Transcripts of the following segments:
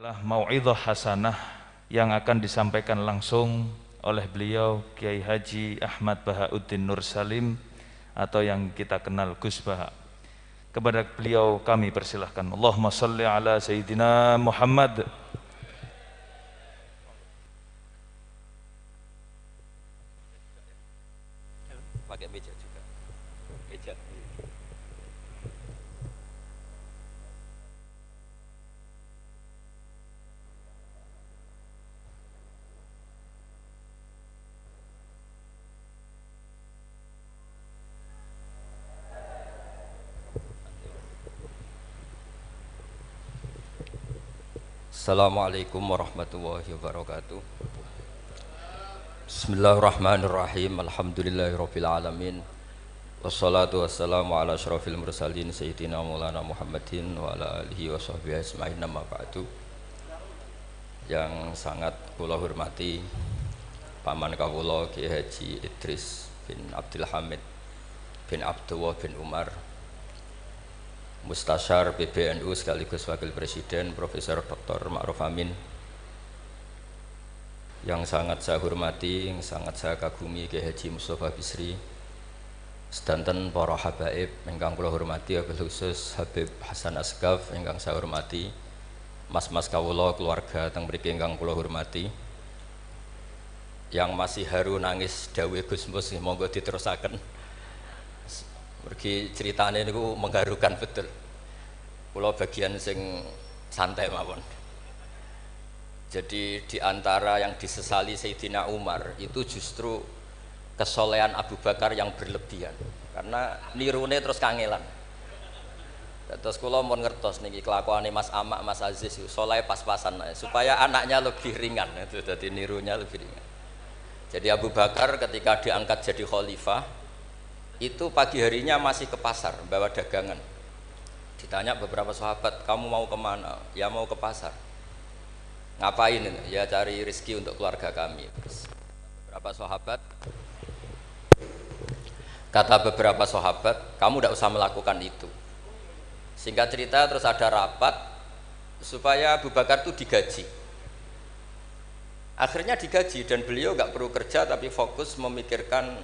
adalah mau'idhah hasanah yang akan disampaikan langsung oleh beliau Kiai Haji Ahmad Bahauddin Nur Salim atau yang kita kenal Gus Baha. Kepada beliau kami persilahkan. Allahumma salli ala Sayyidina Muhammad. Pakai meja juga. Meja. Assalamualaikum warahmatullahi wabarakatuh. Bismillahirrahmanirrahim. Alhamdulillahirabbil alamin. Wassalatu wassalamu ala asyrafil mursalin sayyidina Maulana Muhammadin wa ala alihi washabbihi ajmain. Amma ba'du. Yang sangat kula hormati paman kawula Kiai Haji Idris bin Abdul Hamid bin Abdullah bin Umar, Mustasyar PBNU sekaligus Wakil Presiden Profesor Dr. Ma'ruf Amin, yang sangat saya hormati, yang sangat saya kagumi Kiai Haji Mustafa Bisri, sedanten para habaib ingkang kula hormati, wabil khusus Habib Hasan Asgaf ingkang saya hormati, mas-mas kawula keluarga teng mriki ingkang kula hormati, yang masih haru nangis dawuh Gus Mus monggo diterusaken. Mergi ceritane niku mengharukan betul. Kula bagian sing santai mawon. Jadi di antara yang disesali Sayyidina Umar itu justru kesolehan Abu Bakar yang berlebihan. Karena nirune terus kangelan. Terus kula mun ngertos niki kelakuane Mas Amak, Mas Aziz soleh pas-pasan supaya anaknya lebih ringan itu, jadi nirunya lebih ringan. Jadi Abu Bakar ketika diangkat jadi khalifah itu pagi harinya masih ke pasar bawa dagangan. Ditanya beberapa sahabat, kamu mau kemana? Ya mau ke pasar. Ngapain itu? Ya cari rezeki untuk keluarga kami. Terus kata beberapa sahabat, kamu tidak usah melakukan itu. Singkat cerita terus ada rapat supaya Abu Bakar itu digaji. Akhirnya digaji dan beliau nggak perlu kerja tapi fokus memikirkan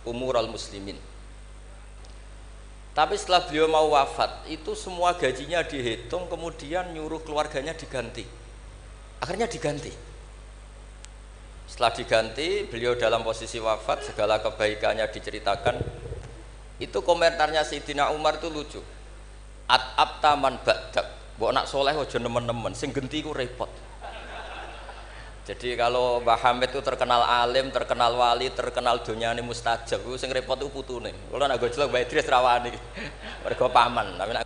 umurul muslimin. Tapi setelah beliau mau wafat itu semua gajinya dihitung, kemudian nyuruh keluarganya diganti. Akhirnya diganti. Setelah diganti beliau dalam posisi wafat, segala kebaikannya diceritakan. Itu komentarnya Sayyidina Umar itu lucu. At-abta man ba'dak, mbok nak soleh aja nemen-nemen, sing genti ku repot. Jadi kalau Mbah Hamid itu terkenal alim, terkenal wali, terkenal donyane mustajab, itu sing repot itu putune. Kula nak gojlok Mbah Idris rawani. Mergo paman, tapi nak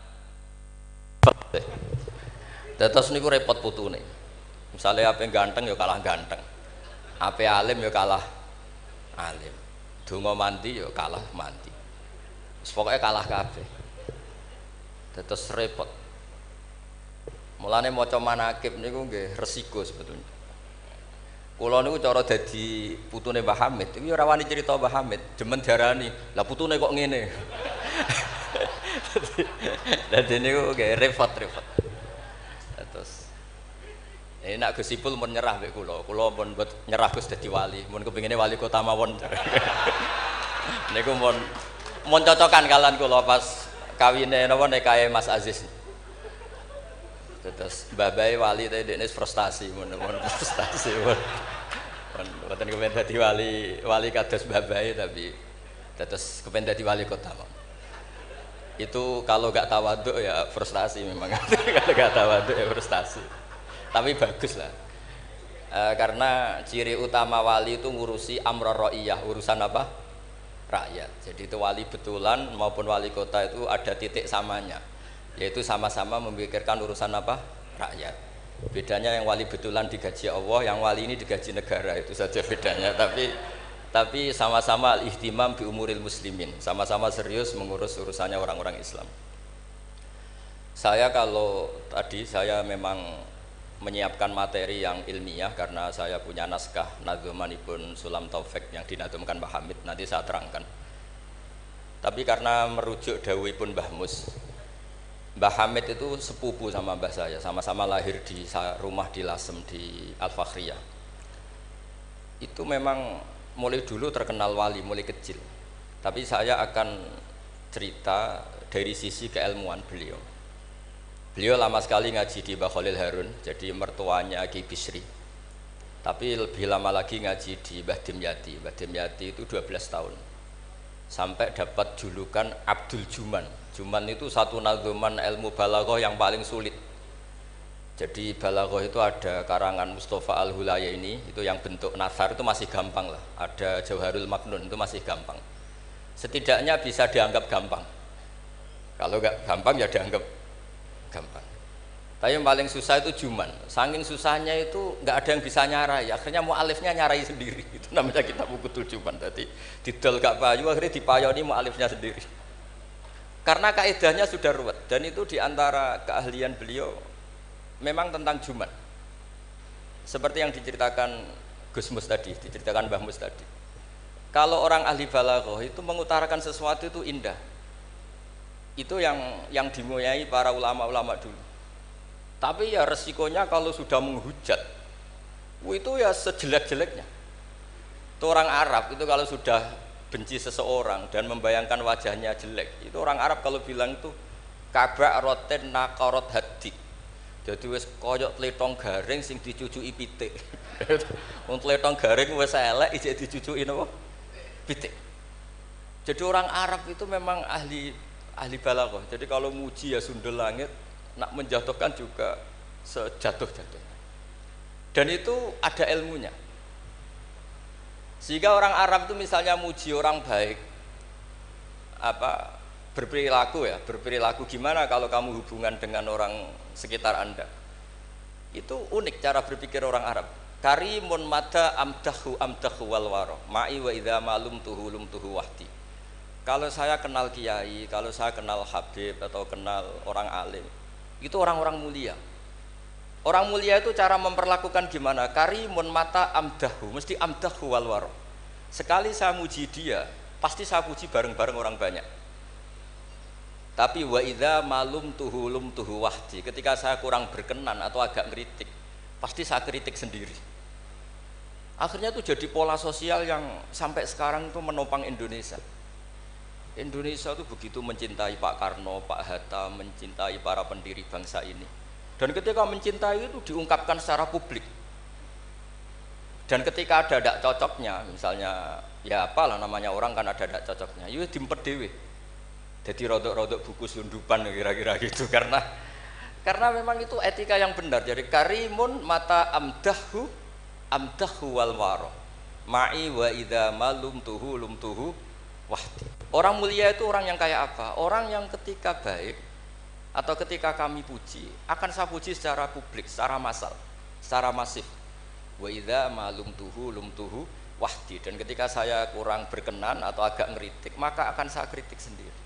terus niku repot putune. Misalnya ape ganteng ya kalah ganteng. Ape alim ya kalah alim. Donga mandi ya kalah mandi. Pokoke kalah kabeh. Terus repot. Mulane maca manaqib niku nggih resiko sebetulnya. Kula niku cara dadi putune Mbah Hamid iki ora wani crita Mbah Hamid, demen diarani, "Lah putune kok ngene." Dadi niku nggih repot-repot. Terus nak Gus Ipul mun nyerah mek kula mun mbet nyerah Gus dadi wali, mun kepingine wali kota mawon. Niku mun cocokan kalian kula pas kawine napa nikahe Mas Aziz. Terus Mbah Bae wali teh dekne frustasi mun frustasi mun. Mboten kepen dadi wali kados Mbah Bae tapi terus kepen dadi wali kota. Itu kalau enggak tawaduk ya frustasi memang. Kalau enggak tawaduk ya frustasi. Tapi bagus lah. Karena ciri utama wali itu ngurusi amror ra'iyah, urusan apa? Rakyat. Jadi itu wali betulan maupun wali kota itu ada titik samanya, yaitu sama-sama memikirkan urusan apa? Rakyat. Bedanya yang wali betulan digaji Allah, yang wali ini digaji negara, itu saja bedanya. Tapi sama-sama al-ihtimam bi umuril muslimin, sama-sama serius mengurus urusannya orang-orang Islam. Saya kalau tadi saya memang menyiapkan materi yang ilmiah karena saya punya naskah nadzumanipun Sulam Taufik yang dinadzumkan Mbah Hamid, nanti saya terangkan. Tapi karena merujuk dawuhipun Mbah Mus, Mbah Hamid itu sepupu sama mbah saya, sama-sama lahir di rumah di Lasem di Al-Fakhriyah. Itu memang mulai dulu terkenal wali, mulai kecil. Tapi saya akan cerita dari sisi keilmuan beliau. Beliau lama sekali ngaji di Mbah Khalil Harun, jadi mertuanya Ki Bisri. Tapi lebih lama lagi ngaji di Mbah Dimyati. Mbah Dimyati itu 12 tahun. Sampai dapat julukan Abdul Juman. Juman itu satu nadzuman ilmu balaghah yang paling sulit. Jadi balaghah itu ada karangan Mustafa Al-Hulayaini, itu yang bentuk nasar itu masih gampang lah. Ada Jauharul Maknun itu masih gampang. Setidaknya bisa dianggap gampang. Kalau nggak gampang ya dianggap gampang. Tapi yang paling susah itu Juman. Saking susahnya itu nggak ada yang bisa nyarai. Akhirnya mu'alifnya nyarai sendiri. Itu namanya kitab Bukutul Juman. Tadi didol gak payu, akhirnya dipayoni mu'alifnya sendiri. Karena kaidahnya sudah ruwet. Dan itu diantara keahlian beliau memang tentang Juman. Seperti yang diceritakan Gus Mus tadi, diceritakan Mbah Mus tadi. Kalau orang ahli balaghah itu mengutarakan sesuatu itu indah. Itu yang dimulai para ulama-ulama dulu. Tapi ya resikonya kalau sudah menghujat, itu ya sejelek-jeleknya. Itu orang Arab itu kalau sudah benci seseorang dan membayangkan wajahnya jelek, itu orang Arab kalau bilang itu kabak roten nakarot hati. Jadi wes koyok tletong garing sing dicucuki pitik. Wong tletong garing wes elek ijek dicucuki napa? Pitik. Jadi orang Arab itu memang ahli balaghah. Jadi kalau muji ya sundel langit, nak menjatuhkan juga sejatuh-jatuhnya. Dan itu ada ilmunya. Sehingga orang Arab itu misalnya muji orang baik, berperilaku gimana kalau kamu hubungan dengan orang sekitar Anda. Itu unik cara berpikir orang Arab. Karimun mata amdahu wal waro ma'i wa idza malum tuhu wahdi. Kalau saya kenal kiai, kalau saya kenal habib atau kenal orang alim, itu orang-orang mulia. Orang mulia itu cara memperlakukan gimana? Karimun mata amdahu, mesti amdahu wal waro. Sekali saya muji dia, pasti saya puji bareng-bareng orang banyak. Tapi wa idza malum tuhu wahdi, ketika saya kurang berkenan atau agak ngeritik, pasti saya kritik sendiri. Akhirnya itu jadi pola sosial yang sampai sekarang itu menopang Indonesia. Indonesia itu begitu mencintai Pak Karno, Pak Hatta, mencintai para pendiri bangsa ini. Dan ketika mencintai itu diungkapkan secara publik. Dan ketika ada tidak cocoknya, misalnya ya apalah namanya orang kan ada tidak cocoknya, ya dimpet dewe. Jadi rodok-rodok buku sundupan kira-kira gitu karena memang itu etika yang benar. Jadi karimun mata amdahu wal waro ma'i wa idza malum tuhu wahdi. Orang mulia itu orang yang kayak apa? Orang yang ketika baik atau ketika kami puji akan saya puji secara publik, secara massal, secara masif. Wa idza malum tuhu wahdi. Dan ketika saya kurang berkenan atau agak ngeritik, maka akan saya kritik sendiri.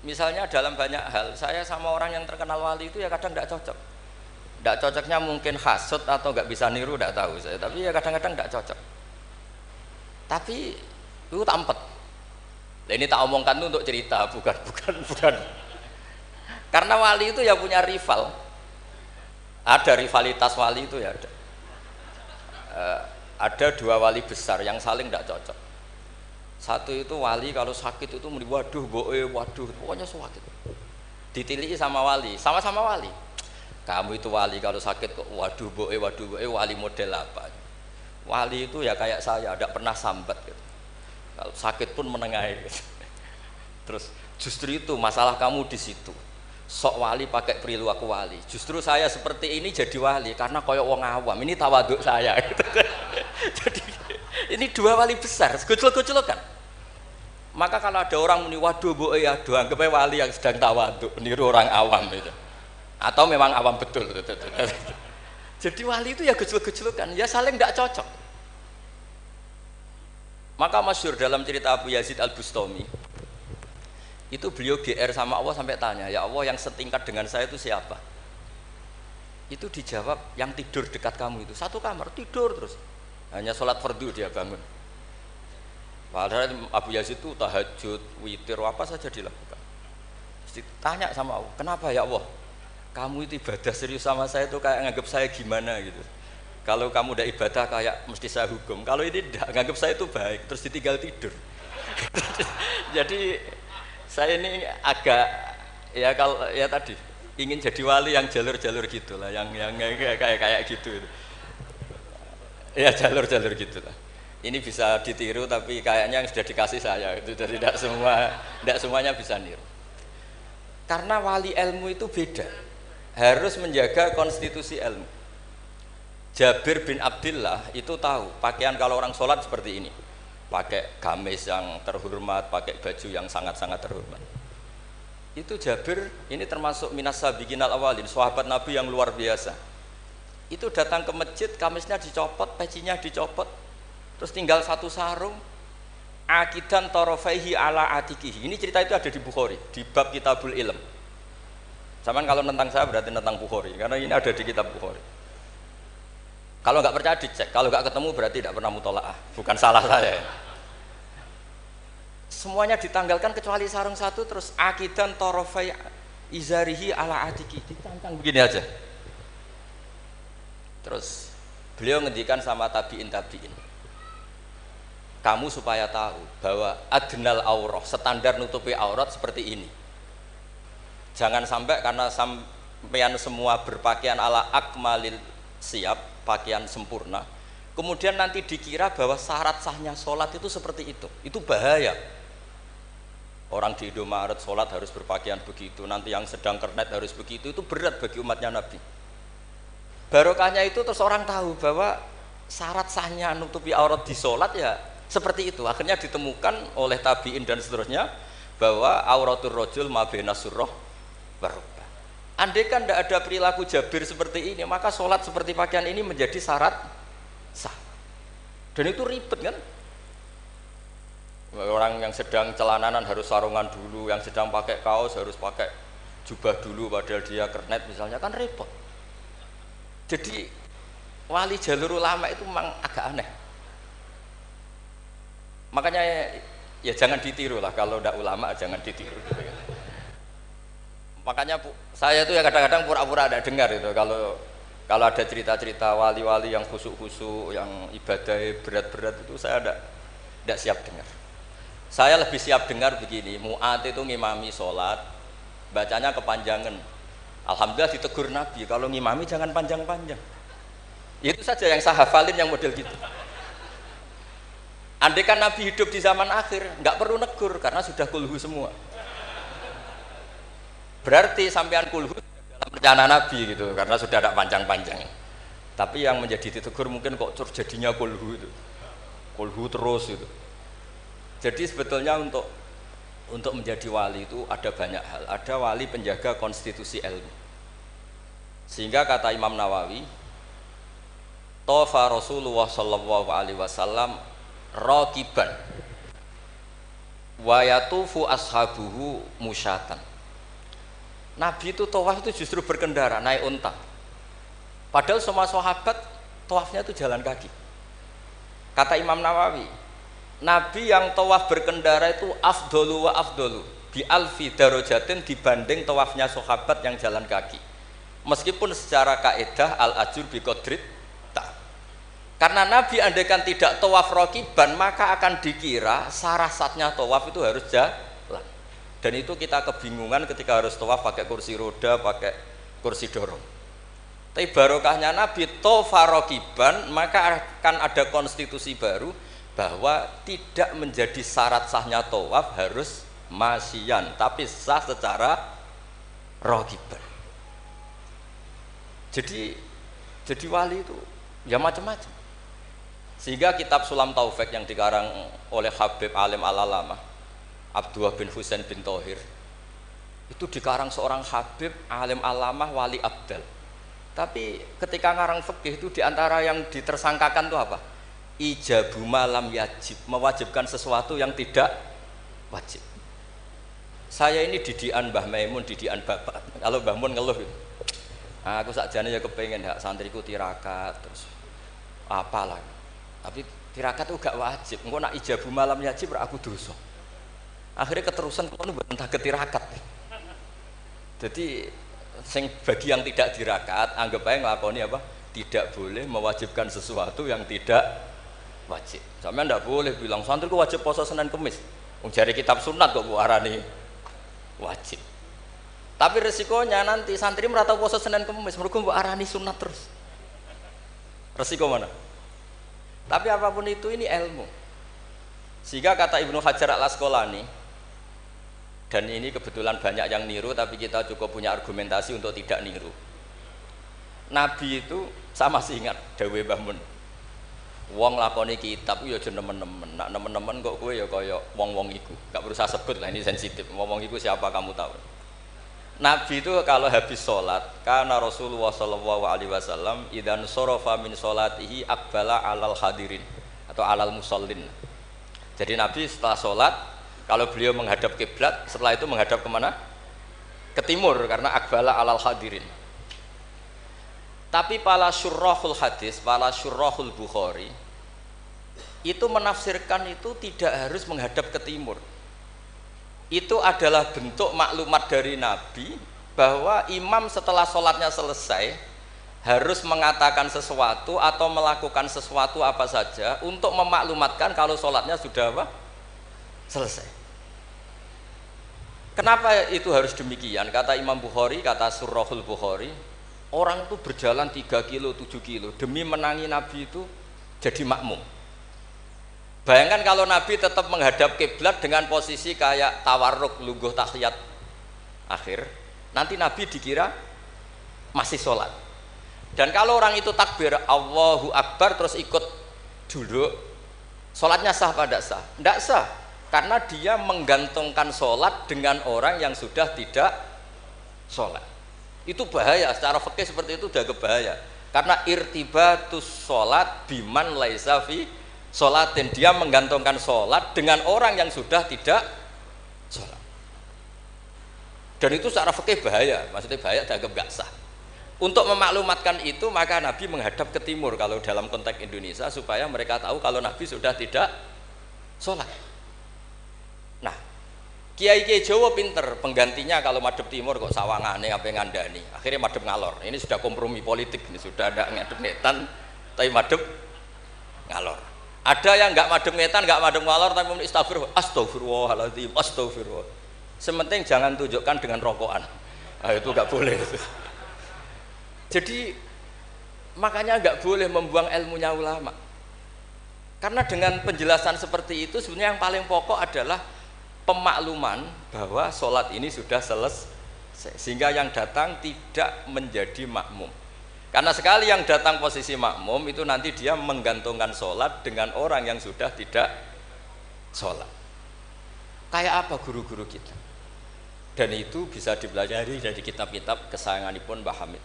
Misalnya dalam banyak hal saya sama orang yang terkenal wali itu ya kadang tidak cocok. Tidak cocoknya mungkin hasut atau nggak bisa niru, tidak tahu saya. Tapi ya kadang-kadang tidak cocok. Tapi itu tampet. Nah, ini tak omongkan itu untuk cerita, bukan. Karena wali itu ya punya rival. Ada rivalitas wali itu ya ada. Ada dua wali besar yang saling tidak cocok. Satu itu wali kalau sakit itu waduh pokoknya sakit. Ditiliki sama wali, sama-sama wali. Kamu itu wali kalau sakit kok waduh wali model apa? Wali itu ya kayak saya, tidak pernah sambat gitu. Kalau sakit pun menengahi gitu. Terus justru itu masalah kamu di situ. Sok wali pakai perilaku wali. Justru saya seperti ini jadi wali karena koyok wong awam. Ini tawaduk saya gitu. Jadi ini dua wali besar, gojol-gojolokan. Maka kalau ada orang muni waduh anggap aja wali yang sedang tawaduk, niru orang awam itu. Atau memang awam betul. Jadi wali itu ya gejol-gejolokan, ya saling tidak cocok. Maka masyhur dalam cerita Abu Yazid Al-Bustami, itu beliau GR sama Allah sampai tanya, ya Allah yang setingkat dengan saya itu siapa? Itu dijawab yang tidur dekat kamu itu, satu kamar tidur terus, hanya sholat fardu dia bangun. Padahal Abu Yazid itu tahajud, witir, apa saja dilakukan. Terus ditanya sama Allah, kenapa ya Allah? Kamu itu ibadah serius sama saya itu kayak nganggap saya gimana gitu. Kalau kamu udah ibadah kayak mesti saya hukum. Kalau ini tidak, nganggap saya itu baik, terus ditinggal tidur. Jadi saya ini agak ya kalau ya tadi ingin jadi wali yang jalur-jalur gitulah, yang kayak gitu itu. Ya jalur-jalur gitulah. Ini bisa ditiru tapi kayaknya yang sudah dikasih saya itu jadi tidak semuanya bisa niru. Karena wali ilmu itu beda, harus menjaga konstitusi ilmu. Jabir bin Abdillah itu tahu pakaian kalau orang sholat seperti ini, pakai gamis yang terhormat, pakai baju yang sangat-sangat terhormat. Itu Jabir ini termasuk minas sabiqinal awalin, sahabat Nabi yang luar biasa. Itu datang ke masjid, gamisnya dicopot, pecinya dicopot, terus tinggal satu sarung, akidan torofaihi ala atikihi. Ini cerita itu ada di Bukhari, di bab Kitabul Ilm. Zaman kalau tentang saya berarti tentang Bukhari, karena ini ada di kitab Bukhari. Kalau nggak percaya dicek, kalau nggak ketemu berarti tidak pernah mutolaah, bukan salah saya. Semuanya ditanggalkan kecuali sarung satu, terus akidan torofai izarihi ala atikihi, ditancang begini aja. Terus beliau ngendikan sama tabiin, kamu supaya tahu bahwa adnal aurah, standar nutupi aurat seperti ini. Jangan sampai karena sampean semua berpakaian ala akmalil siap, pakaian sempurna, kemudian nanti dikira bahwa syarat sahnya sholat itu seperti itu bahaya. Orang di Indomaret sholat harus berpakaian begitu, nanti yang sedang kernet harus begitu, itu berat bagi umatnya Nabi. Barokahnya itu terus orang tahu bahwa syarat sahnya nutupi aurat di sholat ya seperti itu. Akhirnya ditemukan oleh tabiin dan seterusnya bahwa auratul rajul ma baina surrah warukbah. Andai kan tidak ada perilaku Jabir seperti ini, maka sholat seperti pakaian ini menjadi syarat sah. Dan itu ribet kan? Orang yang sedang celananan harus sarungan dulu, yang sedang pakai kaos harus pakai jubah dulu, padahal dia kernet misalnya, kan repot. Jadi wali jalur ulama itu memang agak aneh. Makanya ya jangan ditiru lah, kalau tidak ulama jangan ditiru. Makanya saya itu ya kadang-kadang pura-pura ada dengar itu kalau ada cerita-cerita wali-wali yang khusyuk-khusyuk, yang ibadah berat-berat itu saya tidak siap dengar. Saya lebih siap dengar begini, Mu'ad itu ngimami sholat, bacanya kepanjangan. Alhamdulillah ditegur Nabi, kalau ngimami jangan panjang-panjang. Itu saja yang saya hafalin yang model gitu. Andai kan Nabi hidup di zaman akhir, nggak perlu negur karena sudah kulhu semua. Berarti sampean kulhu dalam rencana Nabi gitu, karena sudah ada panjang-panjang. Tapi yang menjadi ditegur mungkin kok jadinya kulhu itu, kulhu terus itu. Jadi sebetulnya untuk menjadi wali itu ada banyak hal. Ada wali penjaga konstitusi ilmu. Sehingga kata Imam Nawawi, Tofa Rasulullah sallallahu alaihi wasallam raqiban wa yatufu ashabuhu musyatan. Nabi itu tawaf itu justru berkendara, naik unta. Padahal semua sahabat tawafnya itu jalan kaki. Kata Imam Nawawi, Nabi yang tawaf berkendara itu afdolu wa afdolu bi alfi darajatin dibanding tawafnya sahabat yang jalan kaki. Meskipun secara kaidah al ajur bi qadrit ta. Karena Nabi andaikan tidak tawaf raqiban maka akan dikira syarat-syaratnya tawaf itu harus jalan. Dan itu kita kebingungan ketika harus tawaf pakai kursi roda, pakai kursi dorong. Tapi barokahnya Nabi tawafa raqiban maka akan ada konstitusi baru bahwa tidak menjadi syarat sahnya tawaf harus masyian, tapi sah secara raqiban. Jadi wali itu ya macam-macam. Sehingga kitab Sulam Taufik yang dikarang oleh Habib Alim Al-Alamah Abdullah bin Husain bin Thohir itu dikarang seorang Habib Alim Alamah Wali Abdal. Tapi ketika ngarang fikih itu diantara yang ditersangkakan itu apa? Ijabu malam yajib, mewajibkan sesuatu yang tidak wajib. Saya ini didikan Mbah Maimun, didikan bapak. Kalau Mbah Mun ngeluh gitu, aku sakjane ya kepengen hak santriku tirakat terus apalah. Tapi tirakat itu gak wajib. Engko nak ijabu malam yajib ra aku dosa. Akhirnya keterusan kalau buat entah ketirakat. Jadi sing bagi yang tidak dirakaat anggap aja ngelakoni apa? Tidak boleh mewajibkan sesuatu yang tidak wajib. Sampeyan ndak boleh bilang santriku wajib puasa Senin Kamis. Wong jare kitab sunat kok mbok arani wajib. Tapi resikonya nanti santri merata puasa Senin Kamis mergo mbok arani sunat terus. Resiko mana? Tapi apapun itu ini ilmu. Sehingga kata Ibnu Hajar Al-Asqalani, dan ini kebetulan banyak yang niru tapi kita cukup punya argumentasi untuk tidak niru. Nabi itu sama sih ingat dawe Mbah Mun. Wong lakoni kitab ya aja nemen-nemen. Nak nemen-nemen kok kowe ya kaya wong-wong iku. Gak berusaha sebut lah, ini sensitif. Wong-wong iku siapa kamu tahu. Nabi itu kalau habis sholat, karena Rasulullah SAW idan sorofa min sholatihi akbala alal hadirin atau alal musallin. Jadi Nabi setelah sholat, kalau beliau menghadap kiblat, setelah itu menghadap kemana? Ke timur, karena akbala alal hadirin. Tapi para syurrahul hadis, para syurrahul Bukhari itu menafsirkan itu tidak harus menghadap ke timur. Itu adalah bentuk maklumat dari Nabi bahwa imam setelah sholatnya selesai harus mengatakan sesuatu atau melakukan sesuatu apa saja untuk memaklumatkan kalau sholatnya sudah apa? Selesai. Kenapa itu harus demikian? Kata Imam Bukhari, kata Surahul Bukhari, orang itu berjalan 3 kilo, 7 kilo demi menangi Nabi itu jadi makmum. Bayangkan kalau Nabi tetap menghadap kiblat dengan posisi kayak tawarruk lungguh tahiyat akhir, nanti Nabi dikira masih sholat. Dan kalau orang itu takbir Allahu Akbar terus ikut duduk, sholatnya sah apa tidak sah? Tidak sah, karena dia menggantungkan sholat dengan orang yang sudah tidak sholat. Itu bahaya, secara fikih seperti itu udah kebahaya. Karena irtibatus sholat biman laisa fi sholatin, dia menggantungkan sholat dengan orang yang sudah tidak sholat. Dan itu secara fikih bahaya, maksudnya bahaya dianggap gak sah. Untuk memaklumatkan itu maka Nabi menghadap ke timur kalau dalam konteks Indonesia, supaya mereka tahu kalau Nabi sudah tidak sholat. Nah, kiai-kiai Jawa pinter, penggantinya kalau madhep timur kok sawangane apa ngandani, akhirnya madhep ngalor. Ini sudah kompromi politik, ini sudah ada ngadep netan tapi madhep ngalor. Ada yang nggak madem ngetan, nggak madem ngalor, tapi muni astagfirullahaladzim, astagfirullah. Sementing jangan tunjukkan dengan rokokan. Nah, itu nggak boleh. Jadi makanya nggak boleh membuang ilmunya ulama. Karena dengan penjelasan seperti itu sebenarnya yang paling pokok adalah pemakluman bahwa sholat ini sudah selesai, sehingga yang datang tidak menjadi makmum. Karena sekali yang datang posisi makmum itu nanti dia menggantungkan sholat dengan orang yang sudah tidak sholat. Kayak apa guru-guru kita? Dan itu bisa dipelajari dari kitab-kitab kesayanganipun Mbah Hamid.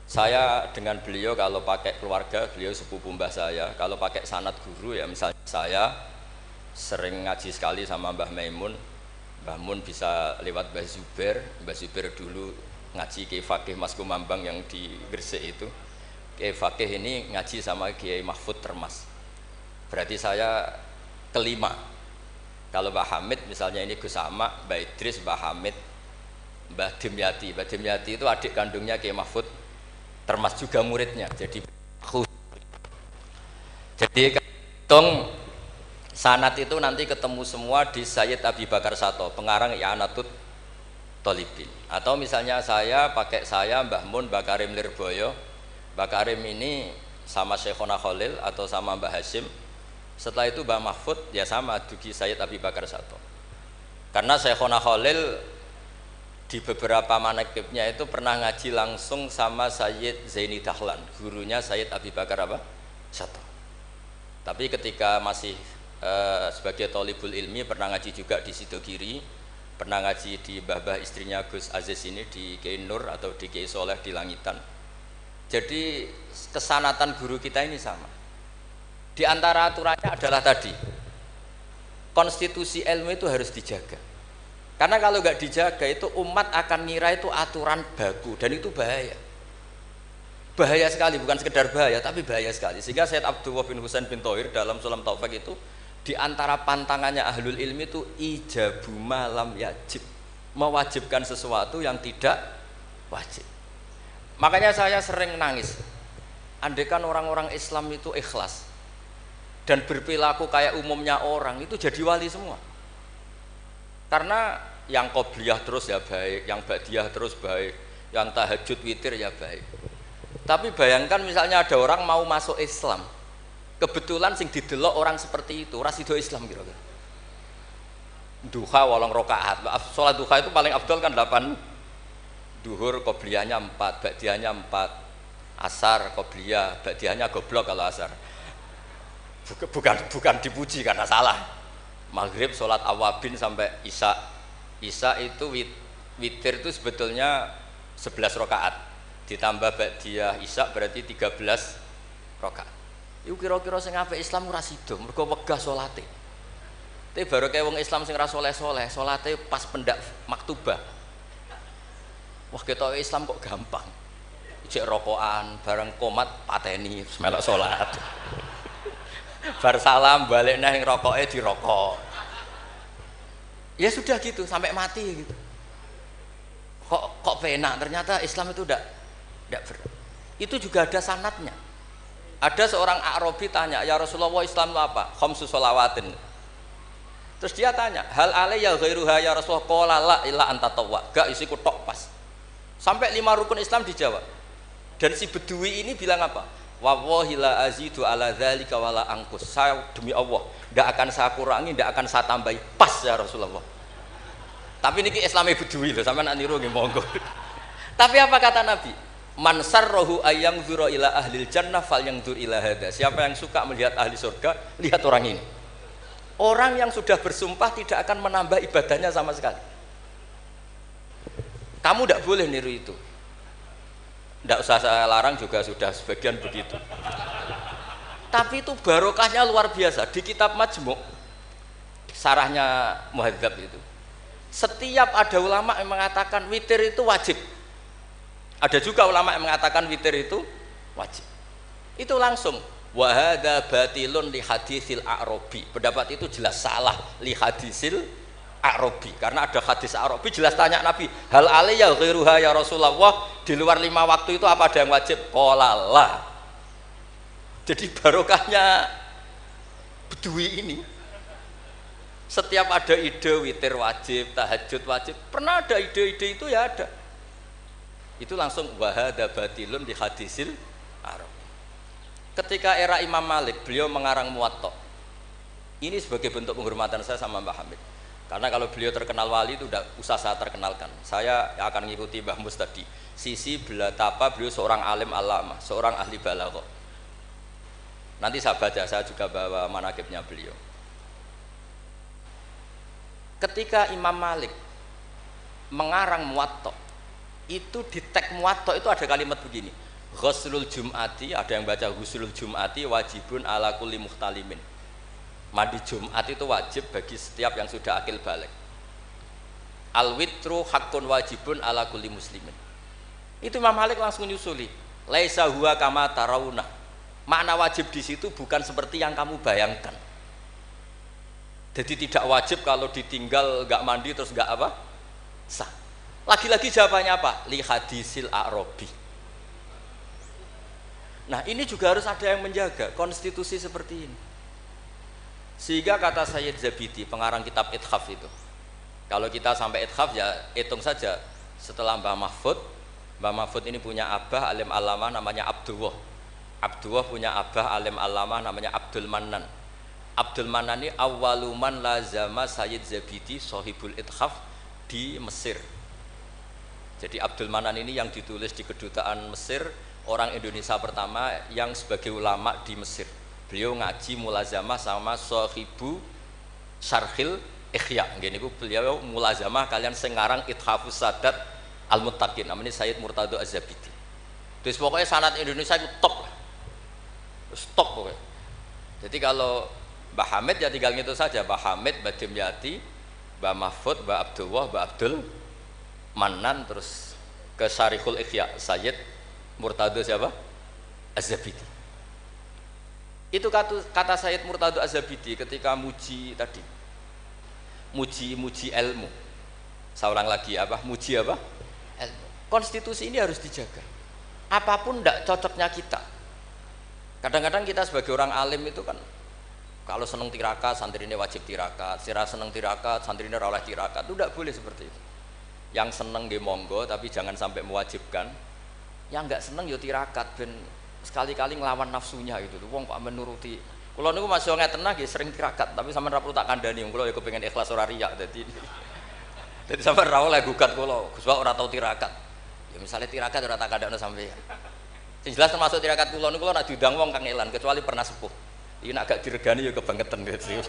Saya dengan beliau kalau pakai keluarga, beliau sepupu mbah saya. Kalau pakai sanad guru ya misalnya saya sering ngaji sekali sama Mbah Maimun. Mbah Mun bisa lewat Mbah Zubair. Mbah Zubair dulu ngaji Kiai Fakih Mas Kumambang yang di Gresik itu. Kiai Fakih ini ngaji sama Kiai Mahfud Termas. Berarti saya kelima. Kalau Mbah Hamid misalnya ini Gus Sama, Mbah Idris, Mbah Hamid, Mbah Dimyati. Mbah Dimyati itu adik kandungnya Kiai Mahfud Termas, juga muridnya. Jadi hitung sanad itu nanti ketemu semua di Sayyid Abi Bakar Sato, pengarang I'anatut Thalibin. Atau misalnya saya pakai Mbah Mun, Mbah Karim Lirboyo. Mbah Karim ini sama Syekhona Khalil atau sama Mbah Hashim. Setelah itu Mbah Mahfud ya sama dugi Sayyid Abi Bakar Sato. Karena Syekhona Khalil di beberapa manaqibnya itu pernah ngaji langsung sama Sayyid Zaini Dahlan, gurunya Sayyid Abi Bakar apa? Sato. Tapi ketika masih sebagai thalibul ilmi pernah ngaji juga di Sidogiri, pernah ngaji di mbah-mbah istrinya Gus Aziz ini di Kiai Nur atau di Kiai Soleh di Langitan. Jadi kesanatan guru kita ini sama. Di antara aturannya adalah tadi, konstitusi ilmu itu harus dijaga. Karena kalau nggak dijaga itu umat akan ngira itu aturan baku, dan itu bahaya. Bahaya sekali, bukan sekedar bahaya tapi bahaya sekali. Sehingga Sayyid Abdullah bin Husain bin Thohir dalam Sulam Taufik itu di antara pantangannya ahlul ilmi itu ijabu malam yajib, mewajibkan sesuatu yang tidak wajib. Makanya saya sering nangis. Andaikan orang-orang Islam itu ikhlas dan berperilaku kayak umumnya orang, itu jadi wali semua. Karena yang qobliyah terus ya baik, yang ba'diyah terus baik, yang tahajud witir ya baik. Tapi bayangkan misalnya ada orang mau masuk Islam, kebetulan sing didelok orang seperti itu, ora sida Islam kira-kira. Duha 8 rakaat. Salat duha itu paling afdal kan 8. Duhur qobliyahnya 4, ba'diyahnya 4. Asar qobliyah, ba'diyahnya goblok kalau asar. Bukan dipuji karena salah. Maghrib salat awabin sampai isya. Isya itu witir itu sebetulnya 11 rakaat. Ditambah ba'diyah isya berarti 13 rakaat. Iku kira-kira sing apik Islam ora sida, mergo wegah salate. Tapi baru kayak wong Islam sing ra soleh-soleh, salate pas pendak maktubah. Wah ketok Islam kok gampang. Ijek rokokan, bareng komat pateni melok salat. Bar salam balik nang rokoke dirokok. Ya sudah gitu sampai mati gitu. Kok penak, ternyata Islam itu tidak berat. Itu juga ada sanadnya. Ada seorang Arabi tanya, "Ya Rasulullah, Islam itu apa?" "Khamsu sholawatin." Terus dia tanya, "Hal alayya ghairuha ya Rasulullah?" Qala la illa anta tawwa. Gak isiku tok pas. Sampai 5 rukun Islam dijawab. Dan si Bedui ini bilang apa? Wallahi la azidu ala dzalika wala angkus. Saya demi Allah, tidak akan saya kurangi, tidak akan saya tambahi. Pas ya Rasulullah. Tapi niki Islami Bedui loh, sampean nak niru nggih monggo. Tapi apa kata Nabi? Man sarrahu ayyang dzura ila ahlil jannah falyandzur ila hadza. Siapa yang suka melihat ahli surga, lihat orang ini. Orang yang sudah bersumpah tidak akan menambah ibadahnya sama sekali. Kamu tidak boleh niru itu. Tidak usah saya larang juga sudah sebagian begitu. Tapi itu barokahnya luar biasa. Di kitab Majmu' sarahnya Muhadzab itu, setiap ada ulama yang mengatakan witir itu wajib. Ada juga ulama yang mengatakan witir itu wajib. Itu langsung wa hadza batilun li hadisil a'rabi. Pendapat itu jelas salah li hadisil Arabi, karena ada hadis Arabi jelas tanya Nabi, hal alayya ghairuha ya Rasulullah, di luar 5 waktu itu apa ada yang wajib? Qala la. Jadi barokahnya Bedui ini, setiap ada ide witir wajib, tahajud wajib, pernah ada ide-ide itu ya ada. Itu langsung wa hadza batilun di hadisil Arabi. Ketika era Imam Malik, beliau mengarang Muwatta. Ini sebagai bentuk penghormatan saya sama Mbah Hamid. Karena kalau beliau terkenal wali itu tidak usah saya terkenalkan. Saya akan mengikuti Mbah Mus tadi. Sisi betapa beliau seorang alim alama, seorang ahli balaghah. Nanti saya baca, saya juga bawa manaqibnya beliau. Ketika Imam Malik mengarang Muwatta, itu di teks Muwatta itu ada kalimat begini. Ghuslul Jum'ati, ada yang baca Ghuslul Jum'ati wajibun ala kulli muhtalimin. Mandi Jumat itu wajib bagi setiap yang sudah akil balik. Al-witru hakun wajibun ala kulli muslimin. Itu Imam Malik langsung nyusuli. Laisa huwa kama tarawna. Makna wajib di situ bukan seperti yang kamu bayangkan. Jadi tidak wajib kalau ditinggal nggak mandi terus nggak apa? Sah. Lagi-lagi jawabannya apa? Li hadisil a'rabi. Nah, ini juga harus ada yang menjaga konstitusi seperti ini. Sehingga kata Sayyid Zabidi, pengarang kitab Ithaf itu, kalau kita sampai Ithaf ya hitung saja setelah Mbah Mahfud ini punya abah alim alama namanya Abdullah. Abdullah punya abah alim alama namanya Abdul Mannan. Abdul Mannan ini awaluman lazama Sayyid Zabidi sohibul Ithaf di Mesir. Jadi Abdul Mannan ini yang ditulis di kedutaan Mesir, orang Indonesia pertama yang sebagai ulama di Mesir. Beliau ngaji mulazamah sama Sohibu Syarhil Ikhya. Gini beliau mulazamah kalian sengarang Ithafus Sadat Al-Muttaqin, namanya Sayyid Murtado Az-Zabidi. Terus pokoknya sanad Indonesia itu top, stop pokoknya. Jadi kalau Mbah Hamid ya tinggal gitu saja, Mbah Hamid, Mbah Dimyati, Mbah Mahfud, Mbah Abdullah, Mbah Abdul Mannan, terus ke Syarihul Ikhya Sayyid Murtado siapa? Az-Zabidi. Itu kata Sayyid Murtado Az-Zabidi ketika muji tadi, muji ilmu. Saya ulang lagi apa? Muji apa? Ilmu. Konstitusi ini harus dijaga. Apapun tidak cocoknya kita. Kadang-kadang kita sebagai orang alim itu kan kalau seneng tirakat, santri ini wajib tirakat. Sira seneng tirakat, santri ini oleh tirakat. Itu tidak boleh seperti itu. Yang seneng nggih monggo, tapi jangan sampai mewajibkan. Yang enggak seneng yo tirakat ben sekali-kali ngelawan nafsunya gitu. Wong kok menuruti. Kula niku masih ngeten nggih sering tirakat, tapi sampean ra perlu tak kandhani. Kula ya kepengin ikhlas ora riya dadi. Dadi sampean ra oleh gugat kula, Gus ora tau tirakat. Ya misalnya tirakat ora tak kandhani sampean. Sing jelas termasuk tirakat kula niku nek diundang wong kang elan kecuali pernah sepuh. Iki nek agak diregani ya kebangetan gitu.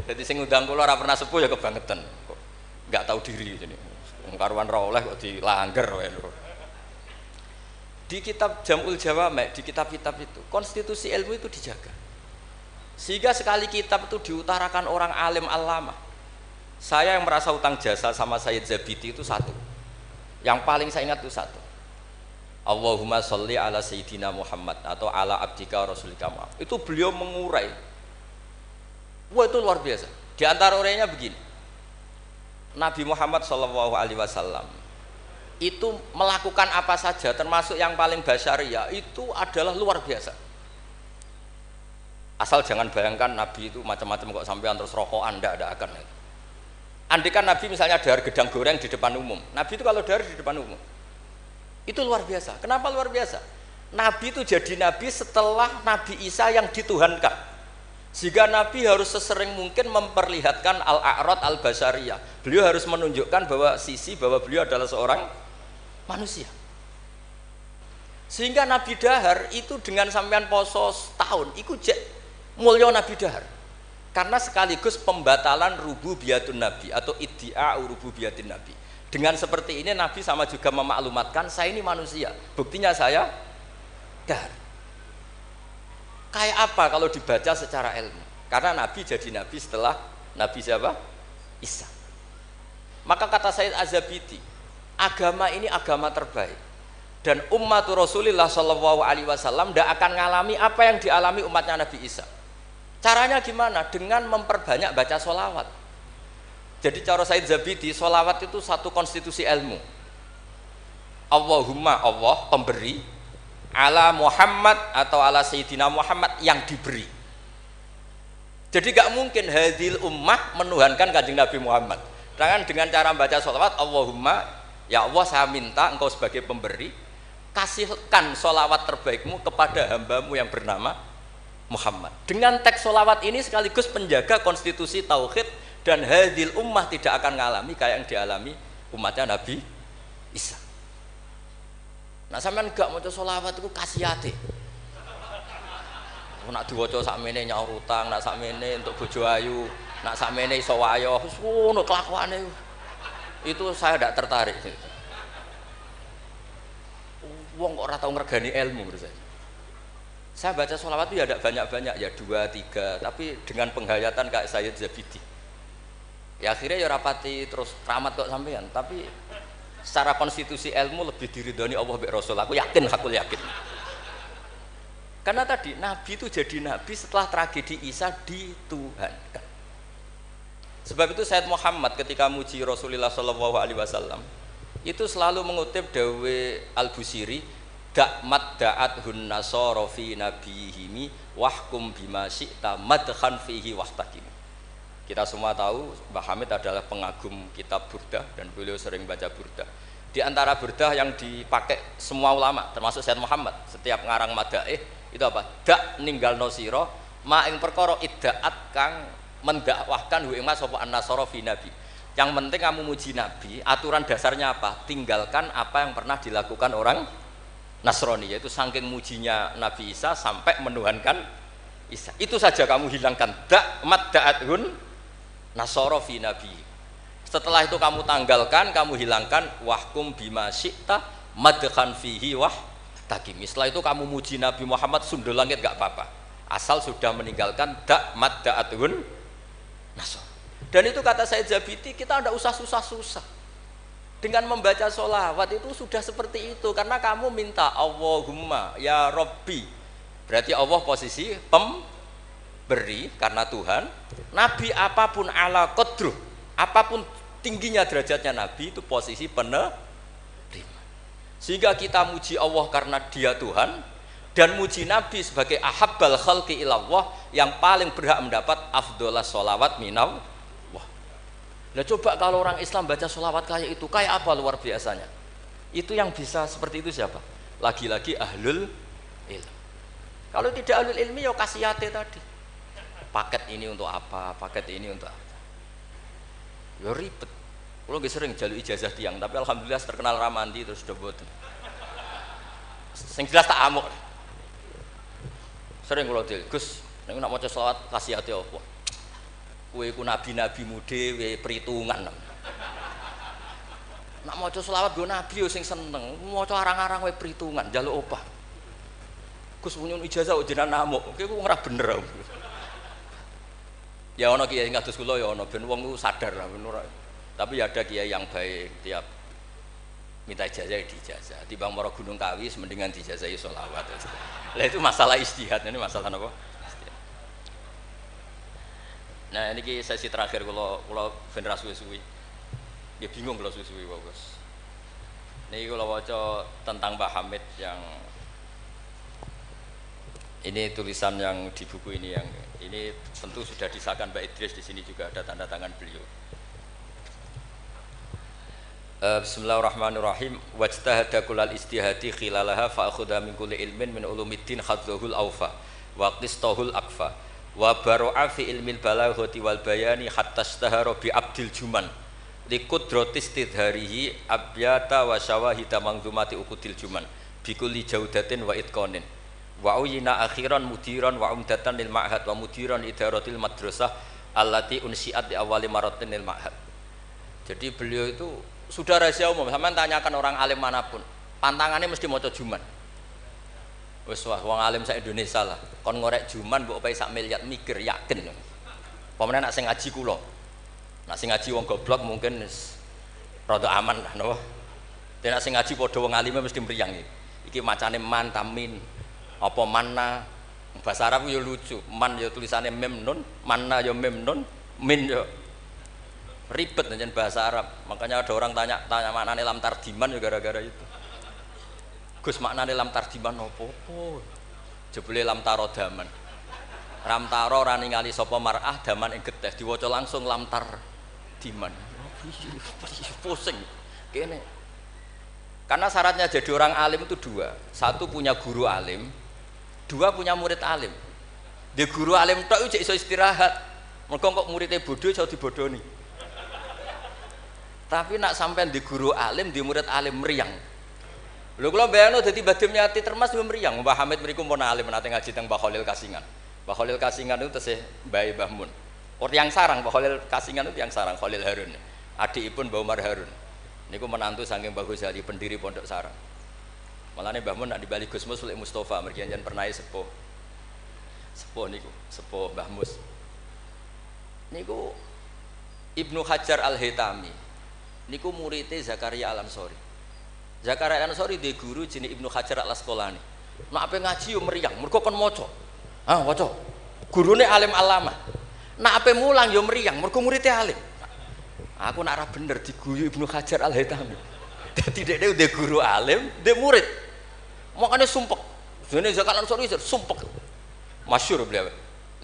Dadi sing ngundang kula ora pernah sepuh ya kebangetan. Kok enggak tahu diri jene. Wong karuan ra oleh kok dilanggar wae. Di kitab Jam'ul Jawami', di kitab-kitab itu, konstitusi ilmu itu dijaga. Sehingga sekali kitab itu diutarakan orang alim alama. Saya yang merasa utang jasa sama Sayyid Zabidi itu satu. Yang paling saya ingat itu satu. Allahumma sholli ala Sayyidina Muhammad atau ala abdika rasulika Muhammad. Itu beliau mengurai. Wah itu luar biasa. Di antara urainya begini. Nabi Muhammad SAW itu melakukan apa saja termasuk yang paling basyariah itu adalah luar biasa. Asal jangan bayangkan Nabi itu macam-macam kok sampean terus rokokan, ndak ada akan. Andai kan Nabi misalnya dahar gedang goreng di depan umum, Nabi itu kalau dahar di depan umum itu luar biasa. Kenapa luar biasa? Nabi itu jadi Nabi setelah Nabi Isa yang dituhankan, sehingga Nabi harus sesering mungkin memperlihatkan al-a'rad al-basyariyah. Beliau harus menunjukkan bahwa beliau adalah seorang manusia. Sehingga Nabi dahar itu dengan sampean poso setahun itu mulya Nabi dahar, karena sekaligus pembatalan rububiyatun Nabi atau iddia rububiyatin Nabi. Dengan seperti ini Nabi sama juga memaklumatkan saya ini manusia, buktinya saya dahar. Kayak apa kalau dibaca secara ilmu? Karena Nabi jadi Nabi setelah Nabi siapa? Isa. Maka kata Sayyid Az-Zabidi, agama ini agama terbaik. Dan umatur Rasulullah SAW tidak akan ngalami apa yang dialami umatnya Nabi Isa. Caranya gimana? Dengan memperbanyak baca sholawat. Jadi cara Sayyid Zabidi, sholawat itu satu konstitusi ilmu. Allahumma Allah pemberi, ala Muhammad atau ala Sayyidina Muhammad yang diberi. Jadi gak mungkin hadil ummah menuhankan kanjeng Nabi Muhammad. Dengan cara membaca sholawat, Allahumma ya Allah saya minta engkau sebagai pemberi, kasihkan sholawat terbaikmu kepada hambamu yang bernama Muhammad. Dengan teks sholawat ini sekaligus penjaga konstitusi tauhid dan hadil ummah tidak akan mengalami kayak yang dialami umatnya Nabi Isa. Nah sampean gak maca sholawat itu kasihate. Nak diwaca sakmene nyaur utang, nak sakmene untuk bojo ayu, nak sakmene iso wayo, wis ngono kelakuane. Itu saya tidak tertarik. Wong kok ora tau ngregani ilmu menurut saya. Saya baca sholawat itu ya tidak banyak-banyak, ya 2, 3, tapi dengan penghayatan kayak Sayyid Zabidi. Ya akhirnya ya rapati terus keramat kok sampean, tapi secara konstitusi ilmu lebih diridhoni Allah mbek Rasul. Aku yakin. Karena tadi Nabi itu jadi Nabi setelah tragedi Isa dituhankan. Sebab itu Sayyid Muhammad ketika muji Rasulullah SAW itu selalu mengutip dawe Al-Busiri, da'mat da'at hun nasara fi nabihimi wahkum bima syi'ta madkhan fihi wahtakim. Kita semua tahu Mbah Hamid adalah pengagum kitab Burdah dan beliau sering baca Burdah. Di antara Burdah yang dipakai semua ulama termasuk Sayyid Muhammad setiap ngarang madaih itu apa? Dak ninggalno sira ma ing perkara iddaat kang mendakwahkan hu ing mas sapa an-nasara fi nabi. Yang penting kamu muji Nabi, aturan dasarnya apa? Tinggalkan apa yang pernah dilakukan orang Nasrani, yaitu saking mujinya Nabi Isa sampai menuhankan Isa. Itu saja kamu hilangkan. Da'mat da'athun nasara fi nabi. Setelah itu kamu tanggalkan, kamu hilangkan wahkum bima syi'ta madkhan fihi wah takim. Setelah itu kamu muji Nabi Muhammad sundul langit gak apa-apa. Asal sudah meninggalkan da'mat da'athun nasara. Dan itu kata Sayyid Zabidi, kita tidak usah susah-susah. Dengan membaca sholawat itu sudah seperti itu, karena kamu minta Allahumma ya Rabbi, berarti Allah posisi pemberi karena Tuhan. Nabi apapun ala qadruh, apapun tingginya derajatnya Nabi itu posisi penerima. Sehingga kita muji Allah karena Dia Tuhan dan muji Nabi sebagai ahabbal khalqi ilallah yang paling berhak mendapat afdholas sholawat minallah. Nah coba kalau orang Islam baca sholawat kayak itu, kayak apa luar biasanya? Itu yang bisa seperti itu siapa? Lagi-lagi ahlul ilm. Kalau tidak ahlul ilmi ya kasiyate tadi. Paket ini untuk apa? Paket ini untuk apa? Ya ribet. Kalau nggak sering jalur ijazah tiang, tapi alhamdulillah terkenal ramanti terus udah buat. Sing jelas tak amuk. Sering kalau del, Gus, nek nak maca selawat kasiyate apa? Kowe iku nabi-nabimu dhewe perhitungan. Nak maca selawat go nabi yo sing seneng, maca arang-arang wae perhitungan, njaluk opah. Gus punya ijazah kok jenengan namuk, kowe ku ora bener. Ya ana kiai kados kula ya ana ben wong ku sadar lah ben ora. Tapi ya ada kiai yang baik, tiap minta ijazah dijazah. Timbang mara Gunung Kawi mendingan dijazahi sholawat. Lah itu masalah istihad, ini masalah apa? Nah ini sesi terakhir kalau ben ra suwi-suwi. Ya bingung kalau suwi-suwi bagus. Niki kalau waca tentang Mbah Hamid yang ini tulisan yang di buku ini yang ini tentu sudah disahkan Mbak Idris, di sini juga ada tanda tangan beliau. Bismillahirrahmanirrahim. Wajtahada kullal istihadi khilalaha fa akhudha min kulli ilmin min ulumiddin khadzuhul awfa wa qistahul akfa wa baro'a fi ilmil balaghati wal bayani hatta istahara bi abdil juman li qudratis tidharihi abyata wa syawahida mangzumati ukudil juman bi kulli jaudatin wa itqanin wa uyina akhiran mudiran wa umdatan lil ma'had wa mudiran idaratil madrasah allati unsiat di awali maratin lil ma'had. Jadi beliau itu sudah rahasia umum, sampean tanyakan orang alim manapun, pantangannya mesti maca juman. Wis wah wong alim sak Indonesia lah, kon ngorek juman mbok opae sak miliar mikir yakin. Pamane nak sing ngaji kula. Nak sing ngaji wong goblok mungkin wis rada aman lah napa. Nek nak sing ngaji padha wong alime mesti mriyang iki. Iki macane man tamin apa manna. Bahasa Arab yo lucu. Man yo tulisannya mem nun, manna yo mem nun, min yo ribet dengan bahasa Arab. Makanya ada orang tanya maknane lam tardiman ya gara-gara itu. Gus maknane lam tardiman opo? Jebule lam taro daman. Ram taro ora ningali sapa mar'ah daman ing getih diwaca langsung lam tardiman. Pusing. Kene. Karena syaratnya jadi orang alim itu dua. Satu punya guru alim, dua punya murid alim. Di guru alim tok iso istirahat. Mergo kok muridé bodoh iso dibodoni. Tapi nak sampai di guru alim, di murid alim meriang. Lho kula bayangno dadi Badim Nyati Termas yo meriang. Mbah Hamid mriku pun alim nate ngaji teng Mbah Khalil Kasingan. Mbah Khalil Kasingan itu tesih Mbah Mbah Mun. Orang yang sarang Mbah Khalil Kasingan itu yang sarang Khalil Harun. Adikipun Mbah Umar Harun. Niku menantu saking Mbah Ghazali pendiri Pondok Sarang. Malane Mbah Mun nak dibali Gus Mus Sulek Mustofa mergi jan pernah sepuh. Sepuh niku, sepuh Mbah Mus. Niku Ibnu Hajar Al-Haytami. Niku muridnya Zakaria Al-Ansori. Zakaria Al-Ansori di guru jenis Ibnu Hajar Al-Asqalani. Nak ape ngaji yo meriang, mergo kon maca. Ah, waca. Gurune alim alama. Nak ape mulang yo meriang, mergo muridnya alim. Aku nak ora bener diguyu Ibnu Hajar Al-Haytami. Dadi dhekne udah guru alim, dhe murid. Makane sumpek. Dene Zakaria Al-Ansori sumpek. Masyhur beliau.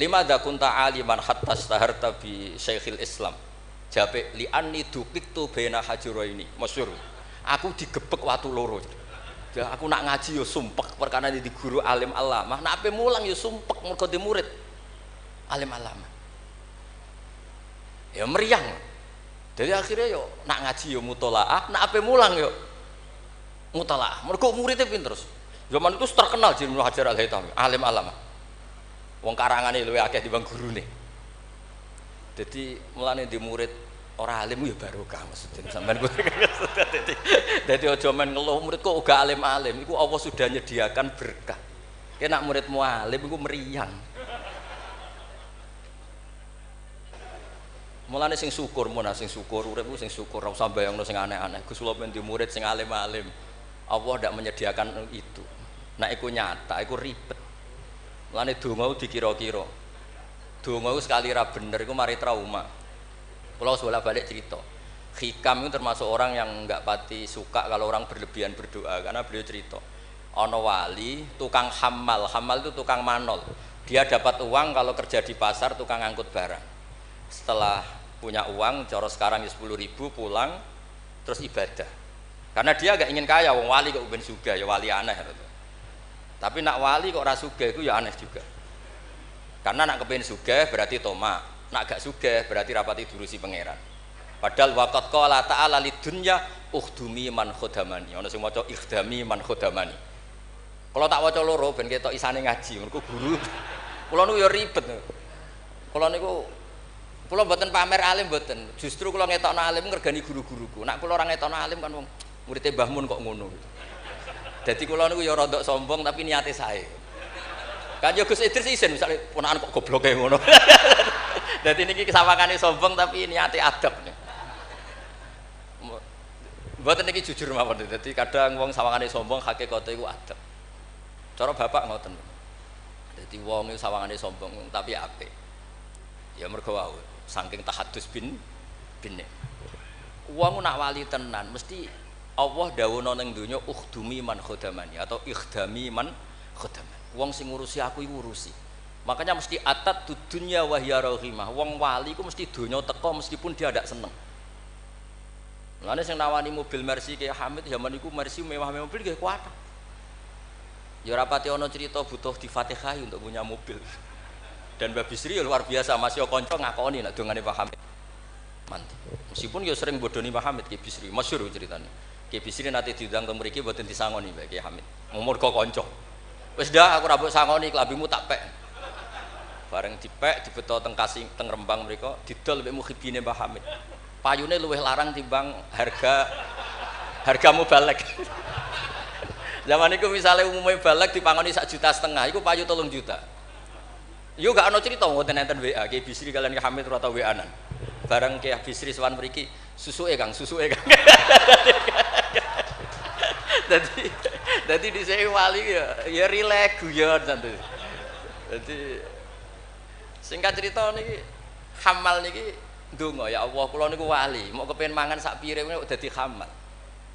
Lima da kunta aliman hatta staharta bi Syekhil Islam. Jape li anni dukiktu bena hajuraini masyhur. Aku digebek watu loro. Ya aku nak ngaji yo sumpek perkara di guru alim alamah. Nak ape mulang yo sumpek mergo di murid alim alamah. Ya meriang. Jadi akhirnya yo nak ngaji yo mutolaah, nak ape mulang yo mutolaah. Mergo muridnya pinter terus. Zaman itu terkenal Ibnu Hajar Al-Haytami, alim alamah. Wong karangane luwih akeh dibanding gurune. Jadi mulane di murid orang alim ya barokah maksudnya sampean kuwi. Dadi aja men ngeluh murid kok uga alim-alim, iku Allah sudah nyediakan berkah. Ki nek muridmu alim iku meriang. Mulane sing syukur sing syukur uripku sing syukur ora usah bayangno sing aneh-aneh. Gus kula men di murid sing alim-alim. Allah ndak menyediakan itu. Nek iku nyata iku ribet. Mulane donga dikira-kira. Donga sekali ra bener iku mari trauma. Kula bolak-balik cerita. Hikam itu termasuk orang yang enggak pati suka kalau orang berlebihan berdoa, karena beliau cerita ono wali tukang hamal itu tukang manol, dia dapat uang kalau kerja di pasar tukang angkut barang, setelah punya uang coro sekarang 10.000 pulang terus ibadah, karena dia gak ingin kaya. Wong wali kok ben sugih ya wali aneh gitu. Tapi nak wali kok ora sugih itu ya aneh juga, karena nak kepen sugih berarti toma, nak gak sugih berarti rapati durusi pangeran. Padahal waqat qala ta'ala lidunya ukhdumi man khodamani, ana sing maca ikhdami man khodamani. Kalau tak waca loro ben ketok isane ngaji, mergo guru. Kula niku ya ribet. Kula niku mboten pamer alim mboten. Justru kula ngetokno alim ngergani guru-guruku. Nek kula ora ngetokno alim kan wong muridé Mbah Mun kok ngono. Dadi kula niku ya rada sombong tapi niate sae. Kan ya Gus Idris isin misale ponakan kok gobloke ngono. Dadi niki kesawangane sombong tapi niate adab. Mboten niki jujur mawon. Dadi kadang wong sawangane sombong hakikate iku adab. Cara bapak ngoten. Dadi wong iku sawangane sombong tapi apik. Ya mergo wae saking tahadus bin. Wong nak wali tenan mesti Allah dawuhna ning donya ukhdumi man khodamani atau ikhdami man khodamani. Wong sing ngurusi aku iku urusi. Makanya mesti atat dunya wa hiya rahimah. Wong wali iku mesti donya teko meskipun dia ndak seneng. Mulane sing nawani mobil Mercy kayak Hamid zaman iku Mercy mewah-mewah mobil nggih kuat. Ya rapati ana cerita butuh difatihai untuk punya mobil. Dan Mbak Bisri ya luar biasa, Mas yo kanca ngakoni nek dongane Pak Hamid. Mantap. Meskipun ya sering bodoni Pak Hamid Ki Bisri, masyhur ceritane. Ki Bisri nate diundang ke mriki mboten disangoni Mbak Ki Hamid. Umur kok kanca. Wis dah aku ra mbok sangoni klambimu tak pek. Bareng dipek dibeto teng Kasing teng Rembang mriko didol mbek mukhibine Pak Hamid. Payune luwih larang timbang harga mubalek. Zaman itu misalnya umumnya balek dipangoni 1,5 juta, itu payu 3 juta. Yo gak ana cerita ngoten enten WA Ki Bisri kalian Ki Hamid ora tau WA-an. Bareng Ki Bisri sowan mriki, susuke Kang. Dadi dhisik wali ya rileks guyon santai. Dadi singkat cerita niki hamal niki ndonga ya Allah kula niku wali, mau kepengin mangan sak piring kok dadi hamal.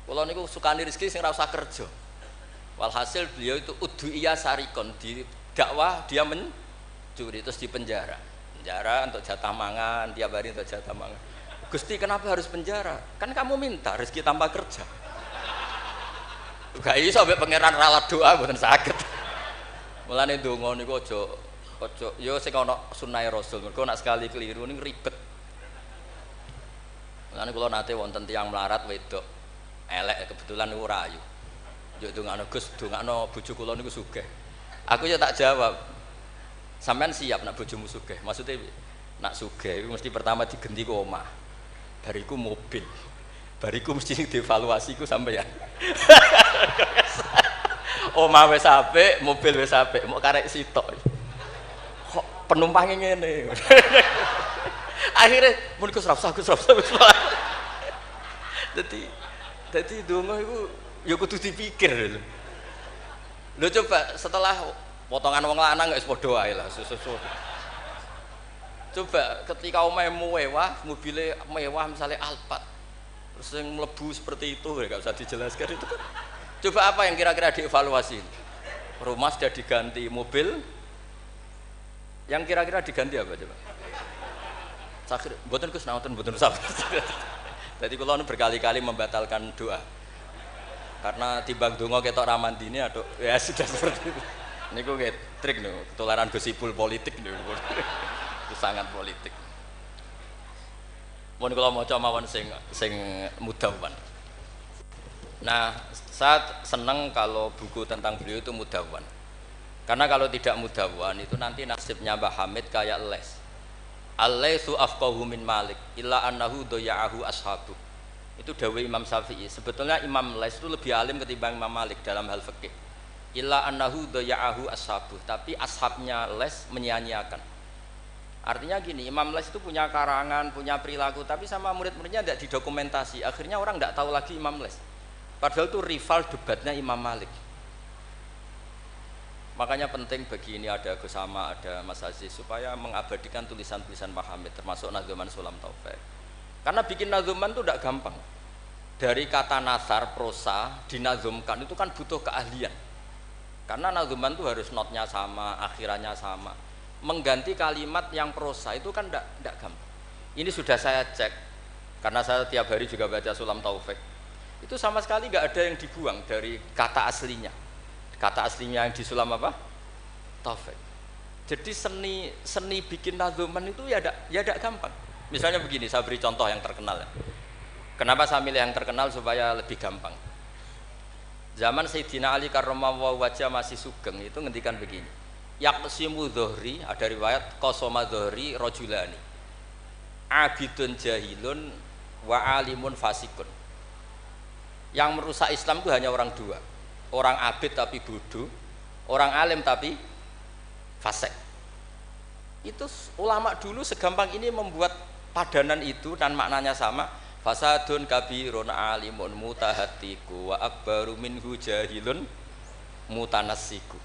Kula niku sukani rezeki sing ora usah kerja. Walhasil beliau itu udhu'iyah sarikon, di dakwah dia mencuri terus di penjara untuk jatah mangan, tiap hari untuk jatah mangan. Gusti kenapa harus penjara? Kan kamu minta rezeki tanpa kerja. Gak iso sampai pangeran ralat doa mboten saged. Mulane ndonga niku aja ya sing ana sunah Rasul. Mergo nek sekali keliru niku ribet. Mulane kula nate wonten tiyang melarat wedok elek kebetulan niku rayu. Yo ndongakno Gus, ndongakno bojo kula niku sugih. Aku ya tak jawab. Sampean siap nak bojomu sugih? Maksudnya nak sugih mesti pertama digenti ku omah. Bariku mobil. Bariku mesti dievaluasi ku sampean. Omah wis apik, mobil wis apik, mok karek sitok. Kok penumpangnya ngene. Akhirnya mun Gus Rafsa. Dadi donga iku ya kudu dipikir lho. Lho coba setelah potongan wong lanang wis padha wae lah susu. Coba ketika omahmu mewah, mobilnya mewah misalnya Alphard. Terus yang mlebu seperti itu ya enggak usah dijelaskan itu. Coba apa yang kira-kira dievaluasi? Rumah sudah diganti, mobil yang kira-kira diganti apa coba? Sakit, mboten Gus naoten mboten sabar. Jadi kula berkali-kali membatalkan doa. Karena timbang donga ketok ra mandine atuk ya sudah seperti itu. Niku nggih trik niku, ketularan gosipul politik niku. Itu sangat politik. Mun kula maca mawon sing mudawwan. Nah, saya senang kalau buku tentang beliau itu mudawwan. Karena kalau tidak mudawwan itu nanti nasibnya Mbah Hamid kayak les. Al-laitsu afqahu min Malik illa annahu daya'ahu ashabu. Itu dawuh Imam Syafi'i. Sebetulnya Imam Les itu lebih alim ketimbang Imam Malik dalam hal fikih. Illa annahu daya'ahu ashabu, tapi ashabnya Les menyia-nyiakan. Artinya gini, Imam Les itu punya karangan, punya perilaku, tapi sama murid-muridnya tidak didokumentasi. Akhirnya orang tidak tahu lagi Imam Les. Padahal itu rival debatnya Imam Malik. Makanya penting bagi ini ada Gus Sama, ada Mas Aziz supaya mengabadikan tulisan-tulisan Pak Hamid termasuk Nadzoman Sulam Taufik. Karena bikin nazuman itu tidak gampang. Dari kata nasar, prosa, dinazumkan itu kan butuh keahlian. Karena nazuman itu harus notnya sama, akhirannya sama. Mengganti kalimat yang prosa itu kan tidak gampang. Ini sudah saya cek, karena saya tiap hari juga baca Sulam Taufik. Itu sama sekali nggak ada yang dibuang dari kata aslinya. Kata aslinya yang di Sulam apa? Taufik. Jadi seni bikin nazuman itu ya tidak gampang. Misalnya begini, saya beri contoh yang terkenal ya. Kenapa saya milih yang terkenal supaya lebih gampang? Zaman Sayyidina Ali karramallahu wajah masih sugeng itu ngendikan begini. Yaqsimu dhuhri, ada riwayat qasama dhuhri rajulani. Abidun jahilun wa alimun fasikun. Yang merusak Islam itu hanya orang dua. Orang abid tapi bodoh, orang alim tapi fasik. Itu ulama dulu segampang ini membuat padanan itu dan maknanya sama. Fasadun kabirun alimun mutahatiku wa akbaru minhu jahilun mutanassiku.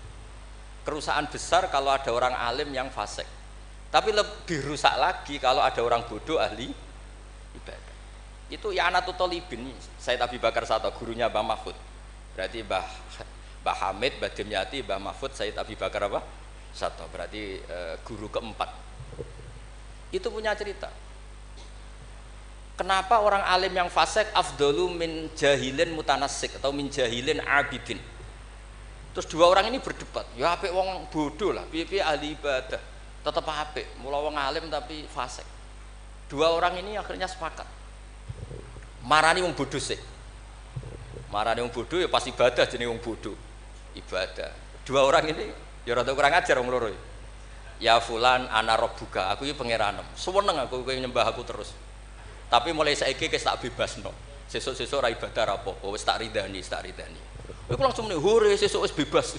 Kerusakan besar kalau ada orang alim yang fasik. Tapi lebih rusak lagi kalau ada orang bodoh ahli ibadah. Itu I'anatul Thalibin, Said Abi Bakar Sato, gurunya Mbah Mahfud. Berarti Mbah Hamid, Mbah Dimyati, Mbah Mahfud, Said Abi Bakar apa? Sato. Berarti guru keempat. Itu punya cerita. Kenapa orang alim yang fasik afdalu min jahilin mutanassik atau min jahilin abidin? Terus dua orang ini berdebat. Ya apik wong bodoh lah, piye-piye ahli ibadah. Tetap apik, mula wong alim tapi fasik. Dua orang ini akhirnya sepakat. Marani wong bodoh sih. Marani wong bodoh ya pasti ibadah jenenge wong bodoh. Ibadah. Dua orang ini ya rada kurang ajar wong loro. Ya fulan ana rabbuka, aku iki pangeranmu. Suweneng aku kowe nyembah aku terus. Tapi mulai saiki wis tak bebasno. Sesuk-sesuk ora ibadah apa-apa, wis tak ridani, Iku langsung muni, "Hore, sesuk wis bebas."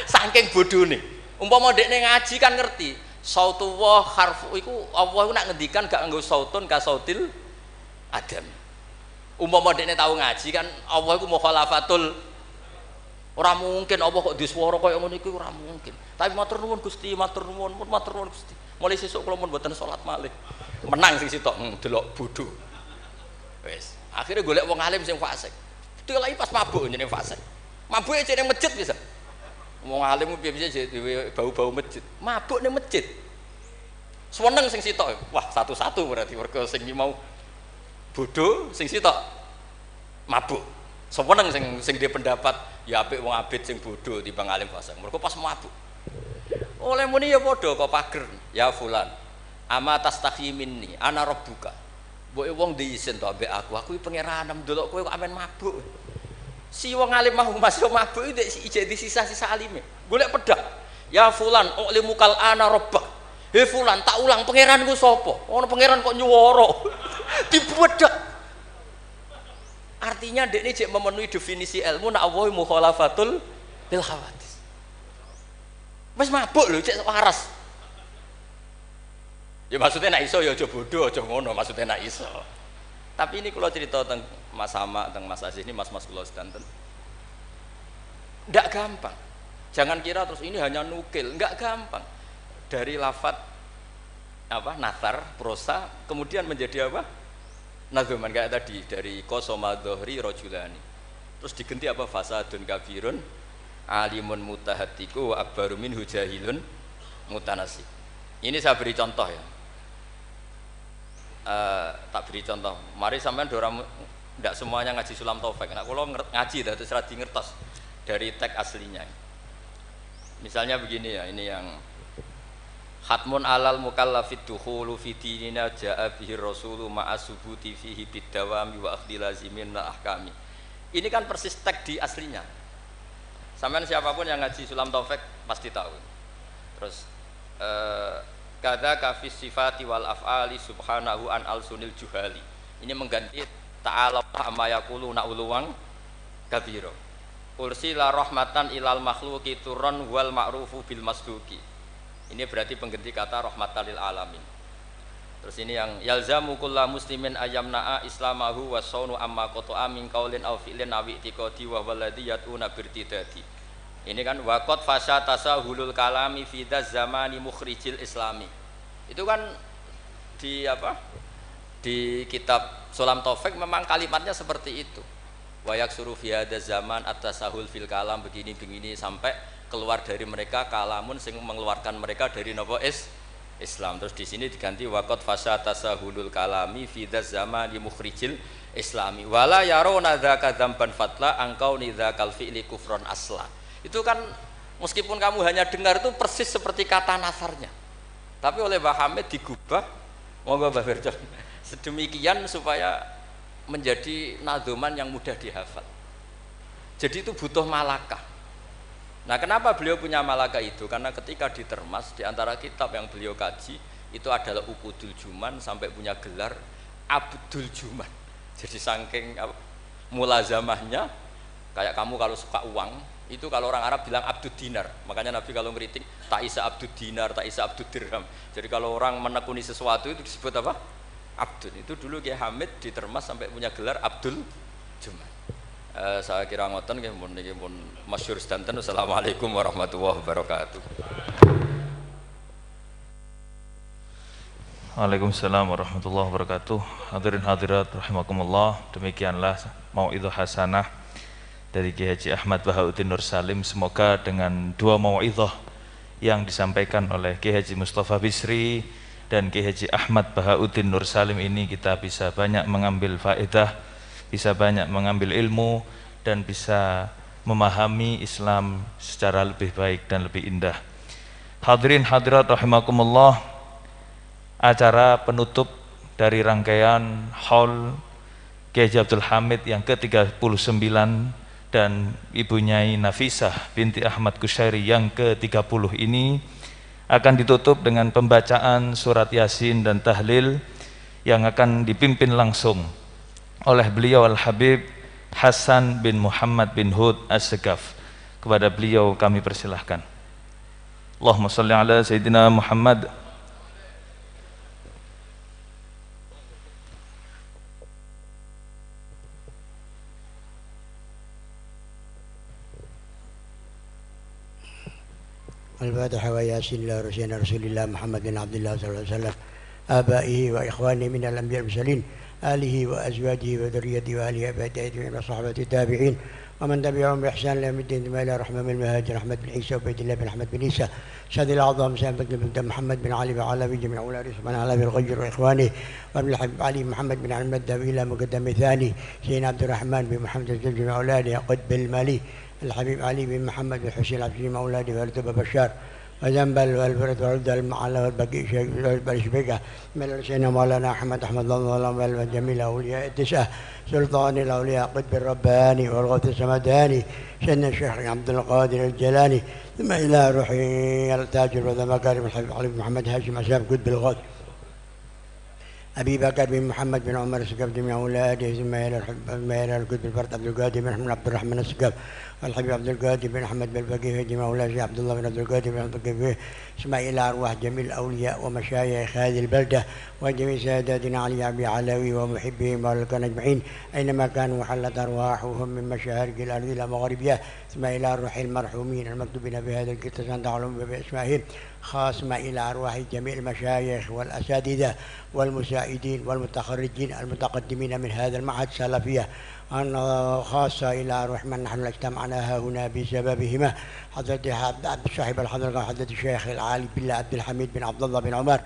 Saking bodhone. Umpama dekne ngaji kan ngerti, sautullah harfu iku Allah iku nak ngendikan gak nganggo sautun ka sautil adam. Umpama dekne tau ngaji kan Allah iku mukhalafatul. Ora mungkin Allah kok diswara kaya ngono iku ora mungkin. Tapi matur nuwun Gusti, matur nuwun Gusti. Mulai sesuk kula mun mboten salat malih. Menang sing sitok delok bodho. Wis, akhirnya golek wong alim sing fasik. Delok pas mabuk jenenge fasik. Mabuke cek ning masjid bisa. Wong alim piye-piye dhewe bau-bau masjid. Mabuk ning masjid. Seneng sing sitok. Wah, satu-satu berarti mergo sing mau bodho, sing sitok mabuk. Seneng sing dia pendapat ya apik wong abid sing bodho timbang alim fasik. Mergo pas mabuk. Oleh muni ya padha kok pager. Ya fulan. Ama tastahi minni ana rabbuka. Mbok wong diisin to ambek aku iki pangeran ndelok kowe kok amen mabuk. Si wong alim mah masih mabuk iki ijek disisa-sisa alime. Golek pedang. Ya fulan ulimukal ana rabbak. He fulan tak ulang pangeranku sapa? Ono pangeran kok nyuwara. Dibedak. Artinya dekne jek memenuhi definisi ilmu nak Allah mukhalafatul bil hawadis. Wis mabuk lho cek waras. Ya maksudnya nak iso ya aja bodoh, aja ngono, maksudnya nak iso. Tapi ini kalau cerita tentang Mas Hama, tentang Mas Aziz ini, mas-mas kula sedanten. Ndak gampang. Jangan kira terus ini hanya nukil, enggak gampang. Dari lafat apa? Nathar, prosa, kemudian menjadi apa? Nazuman kayak tadi dari qasama dhuhri rajulani. Terus diganti apa? Fasadun kabirun alimun mutahatiku wa akbaru minhu jahilun mutanasi. Ini saya beri contoh ya. Tak beri contoh. Mari sampean dorang tidak semuanya ngaji Sulam Taufik. Nek kula ngaji terus ra ngertos dari teks aslinya. Misalnya begini ya, ini yang hatmun alal mukallafid dukhulu fi dinina jaa bihi rasulu ma'asubuti fihi bidawami wa akhdhi lazimin la ahkami. Ini kan persis teks di aslinya. Sampean siapapun yang ngaji Sulam Taufik pasti tahu. Terus kada kafis sifati wal af'ali subhanahu an al-sunil juhali. Ini mengganti ta'ala amma yaqulu na'uluwang kabiro. Ursila rahmatan ilal makhluqi turran wal ma'rufu bil masduki. Ini berarti pengganti kata rahmatan lil alamin. Terus ini yang yalzamu kullu muslimin ayyamna'a islamahu wa saunu amma qata'a min qaulin aw fi'lin aw i'tiqadi wa walladhi yatuna birtidadi. Ini kan waqad fasha tasahulul kalami fi dzamani mukhrijil islami. Itu kan di apa? Di kitab Sulam Taufik memang kalimatnya seperti itu. Wayak suruh fi hadza zaman at-tasahul fil kalam begini-begini sampai keluar dari mereka kalamun sing mengeluarkan mereka dari nopo Islam. Terus di sini diganti waqad fasa tasahulul kalami fi dzal zamani mukhrijil islami wala yaruna dzaka dzamban fatla angkau nidzakal fi'li kufron asla. Itu kan meskipun kamu hanya dengar itu persis seperti kata nasarnya. Tapi oleh Mbah Hamid digubah, monggo Mbah Firdan, sedemikian supaya menjadi nadzuman yang mudah dihafal. Jadi itu butuh malakah. Nah, kenapa beliau punya malakah itu? Karena ketika ditermas di antara kitab yang beliau kaji itu adalah Uqudul Juman sampai punya gelar Abdul Juman. Jadi saking mulazamahnya kayak kamu kalau suka uang itu kalau orang Arab bilang Abdud Dinar. Makanya Nabi kalau ngeritik tak isa Abdud Dinar, tak isa Abdud Dirham. Jadi kalau orang menekuni sesuatu itu disebut apa? Abdul. Itu dulu Kiai Hamid ditermas sampai punya gelar Abdul Juman. Saya kira ngoten nggih mun niki pun masyhur sedanten. Assalamualaikum warahmatullahi wabarakatuh. Waalaikumsalam warahmatullahi wabarakatuh. Hadirin hadirat rahimakumullah. Demikianlah mau'idhah hasanah dari Kiai Haji Ahmad Bahauddin Nur Salim. Semoga dengan dua mau'idhah yang disampaikan oleh Kiai Haji Mustafa Bisri dan Kiai Haji Ahmad Bahauddin Nur Salim ini kita bisa banyak mengambil faedah, bisa banyak mengambil ilmu, dan bisa memahami Islam secara lebih baik dan lebih indah. Hadirin hadirat rahimakumullah, acara penutup dari rangkaian Haul Kiai Haji Abdul Hamid yang ke-39 dan Ibu Nyai Nafisah binti Ahmad Kusyairi yang ke-30 ini akan ditutup dengan pembacaan surat Yasin dan tahlil yang akan dipimpin langsung oleh beliau Al-Habib Hasan bin Muhammad bin Hud As-Segaf. Kepada beliau kami persilahkan. Allahumma salli ala Sayyidina Muhammad. الفاتحة وياسين إلى رسول الله محمد بن عبد الله صلى الله عليه وسلم آبائه وإخوانه من الأنبياء المرسلين آله وأزواجه وذريته وآله وأبائه وصحبه التابعين ومن تبعهم بإحسان إلى يوم الدين ثم إلى رحمة من المهاجر أحمد بن عيسى وبيت الله بن أحمد بن عيسى سيد الأعظم سيد بن محمد بن علي وعلى جميع أولاد من على بالغير وإخوانه وابن الحبيب علي محمد بن علي المدى إلى مقدم ثاني سيدنا عبد الرحمن بن محمد جميع أولاده قطب المالي الحبيب علي بن محمد بن حسين عبد الجليل أولاده والتبى بشار وذنبل والفرد والرد المعلى والبقي شبيكة من سيدنا مولانا أحمد الله والجميل أولياء التسعة سلطان الأولياء قطب الرباني والغوث السمداني سيدنا الشيخ عبد القادر الجيلاني ثم إلى روحي التاجر وذا مكارم الحبيب علي بن محمد هاشم أساب قطب الغوث أبي بكر بن محمد بن عمر السقف جميع أولاده ثم إلى القطب الفرد عبد القادر بن عبد الرحمن السقف والحبيب عبد القادر بن أحمد بن الفقيه جميع أولاده عبد الله بن عبد القادر بن عبد الفقيه ثم إلى أرواح جميع الأولياء ومشايخ هذه البلدة وجميع ساداتنا علي أبي علوي ومحبهم والكون أجمعين أينما كانوا حلت أرواحهم من مشارق الأرض إلى مغاربها ثم إلى أرواح المرحومين المكتوبين بهذا الكتاب تعلم بأسمائهم خاصة إلى أرواح جميع المشايخ والأساتذة والمساعدين والمتخرجين المتقدمين من هذا المعهد السلفية أن خاصة إلى أرواح من نحن اجتمعنا هنا بسببهما حضرة صاحب الحضرة حضرة الشيخ العالي بالله عبد الحميد بن عبد الله بن عمر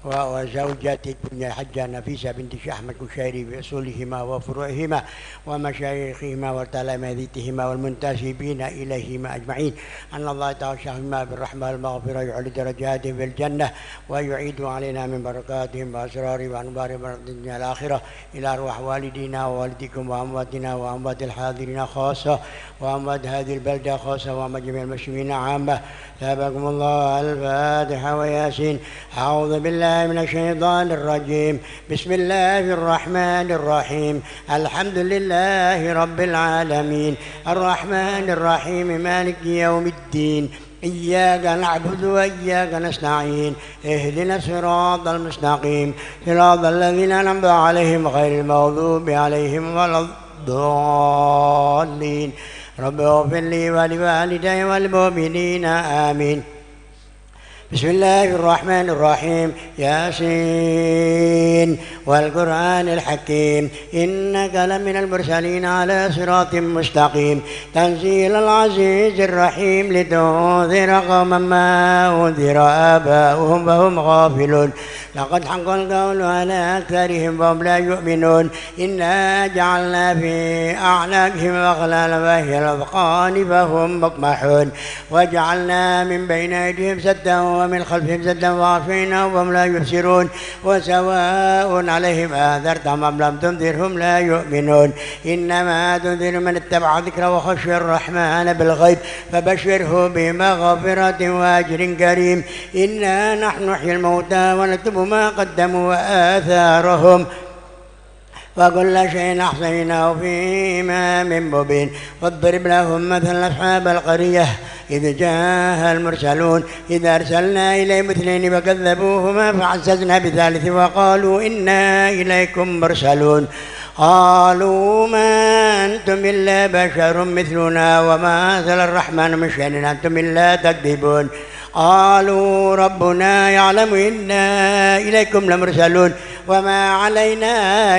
وزوجته الحجة نفيسة بنت الشيخ أحمد كشيري بأصولهما وفروعهما ومشايخهما وتلامذتهما والمنتسبين إليهما أجمعين أن الله تعالى بالرحمة والمغفرة يعلي درجاتهم في الجنة ويعيد علينا من بركاتهم وأسرار وأنوار الدنيا الآخرة إلى أرواح والدينا ووالدكم وأمواتنا وأموات الحاضرين خاصة وأموات هذه البلدة خاصة وأموات جميع المسلمين عامة ثابكم الله. الفاتحة وياسين. أعوذ بالله من الشيطان الرجيم. بسم الله الرحمن الرحيم. الحمد لله رب العالمين الرحمن الرحيم مالك يوم الدين إياك نعبد وإياك نستعين اهدنا الصراط المستقيم صراط الذين أنعمت عليهم غير المغضوب عليهم ولا الضالين. رب اغفر لي ولوالدي والمؤمنين آمين. بسم الله الرحمن الرحيم ياسين والقرآن الحكيم إنك لمن المرسلين على صراط مستقيم تنزيل العزيز الرحيم لتنذر قوما ما أنذر آباؤهم فهم غافلون لقد حق القول على أكثرهم فهم لا يؤمنون إنا جعلنا في أعناقهم أغلالا فهي الأذقان فهم مقمحون وجعلنا من بين أيديهم سدا ومن خلفهم سدا فأغشيناهم وهم لا يبصرون وسواء عليهم أنذرتهم أم لم تنذرهم لا يؤمنون إنما تنذر من اتبع ذكر وخشي الرحمن بالغيب فبشره بمغفرة وأجر كريم إنا نحن نحيي الموتى ونكتب ما قدموا وآثارهم وكل شيء أحصيناه في إمام مبين واضرب لهم مثل أصحاب القرية إذ جاءها المرسلون إذ أرسلنا إليهم اثنين فكذبوهما فعززنا بثالث وقالوا إنا إليكم مرسلون قالوا ما أنتم إلا بشر مثلنا وما أنزل الرحمن من شيء إن أنتم إلا تكذبون قالوا ربنا يعلم إنا إليكم لمرسلون وما علينا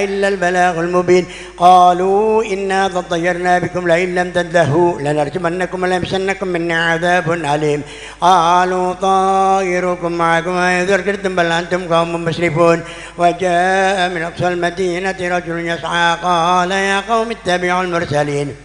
إلا البلاغ المبين قالوا إنا تطيرنا بكم لئن لم تنتهوا لنرجمنكم وليمسنكم منا عذاب أليم قالوا طائركم معكم أئن ذكرتم بل أنتم قوم مسرفون وجاء من أقصى المدينة رجل يسعى قال يا قوم اتبعوا المرسلين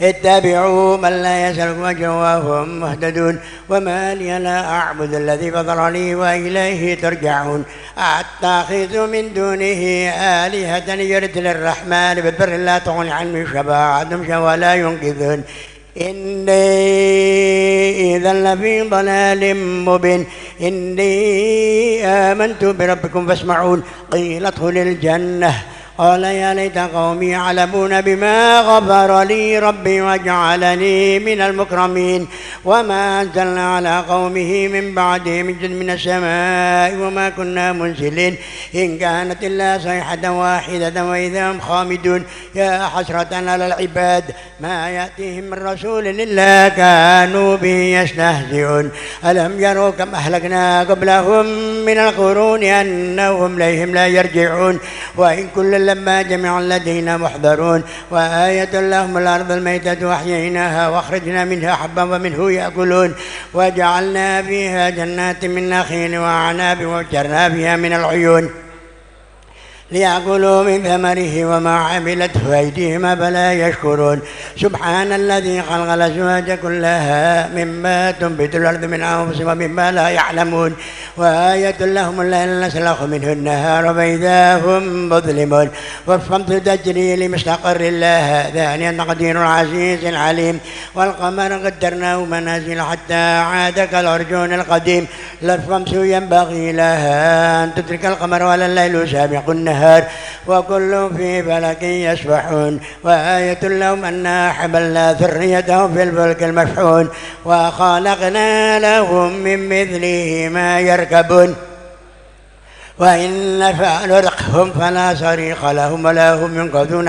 اتبعوا من لا يسألكم أجرا وهم مهتدون وما لي لا أعبد الذي فطرني وإليه ترجعون أتخذ من دونه آلهة يرث للرحمن بالبر لا تغني عني شفاعتهم ولا ينقذون إني إذا لفي ضلال مبين إني آمنت بربكم فاسمعون قيل ادخل الجنة قال يا ليت قومي يعلمون بما غفر لي ربي وجعلني من المكرمين وما أنزلنا على قومه من بعده من جند من السماء وما كنا منزلين إن كانت إلا صيحة واحدة وإذا هم خامدون يا حسرة على العباد ما يأتيهم من رسول إلا كانوا به يستهزئون ألم يروا كم أهلكنا قبلهم من القرون أنهم إليهم لا يرجعون وإن كل لما جميع لدينا محضرون وآية لهم الأرض الميتة وأحييناها وأخرجنا منها حبا ومنه يأكلون وجعلنا فيها جنات من نخيل وأعناب وفجرنا فيها من العيون ليأكلوا من ثمره وما عملته أيديهم أفلا يشكرون سبحان الذي خلق الأزواج كلها مما تنبت الأرض من أنفسهم ومما لا يعلمون وآية لهم الليل نسلخ منه النهار فإذا هم مظلمون والشمس تجري لمستقر لها ذلك تقدير العزيز العليم والقمر قدرناه منازل حتى عاد كالعرجون القديم لا الشمس ينبغي لها أن تدرك القمر ولا الليل سابق النهار وكل في فلك يسبحون وآية لهم أنا حملنا ذريتهم في الفلك المشحون وخلقنا لهم من مثله ما يركبون وإن نشأ نرقهم فلا صريخ لهم ولا هم ينقذون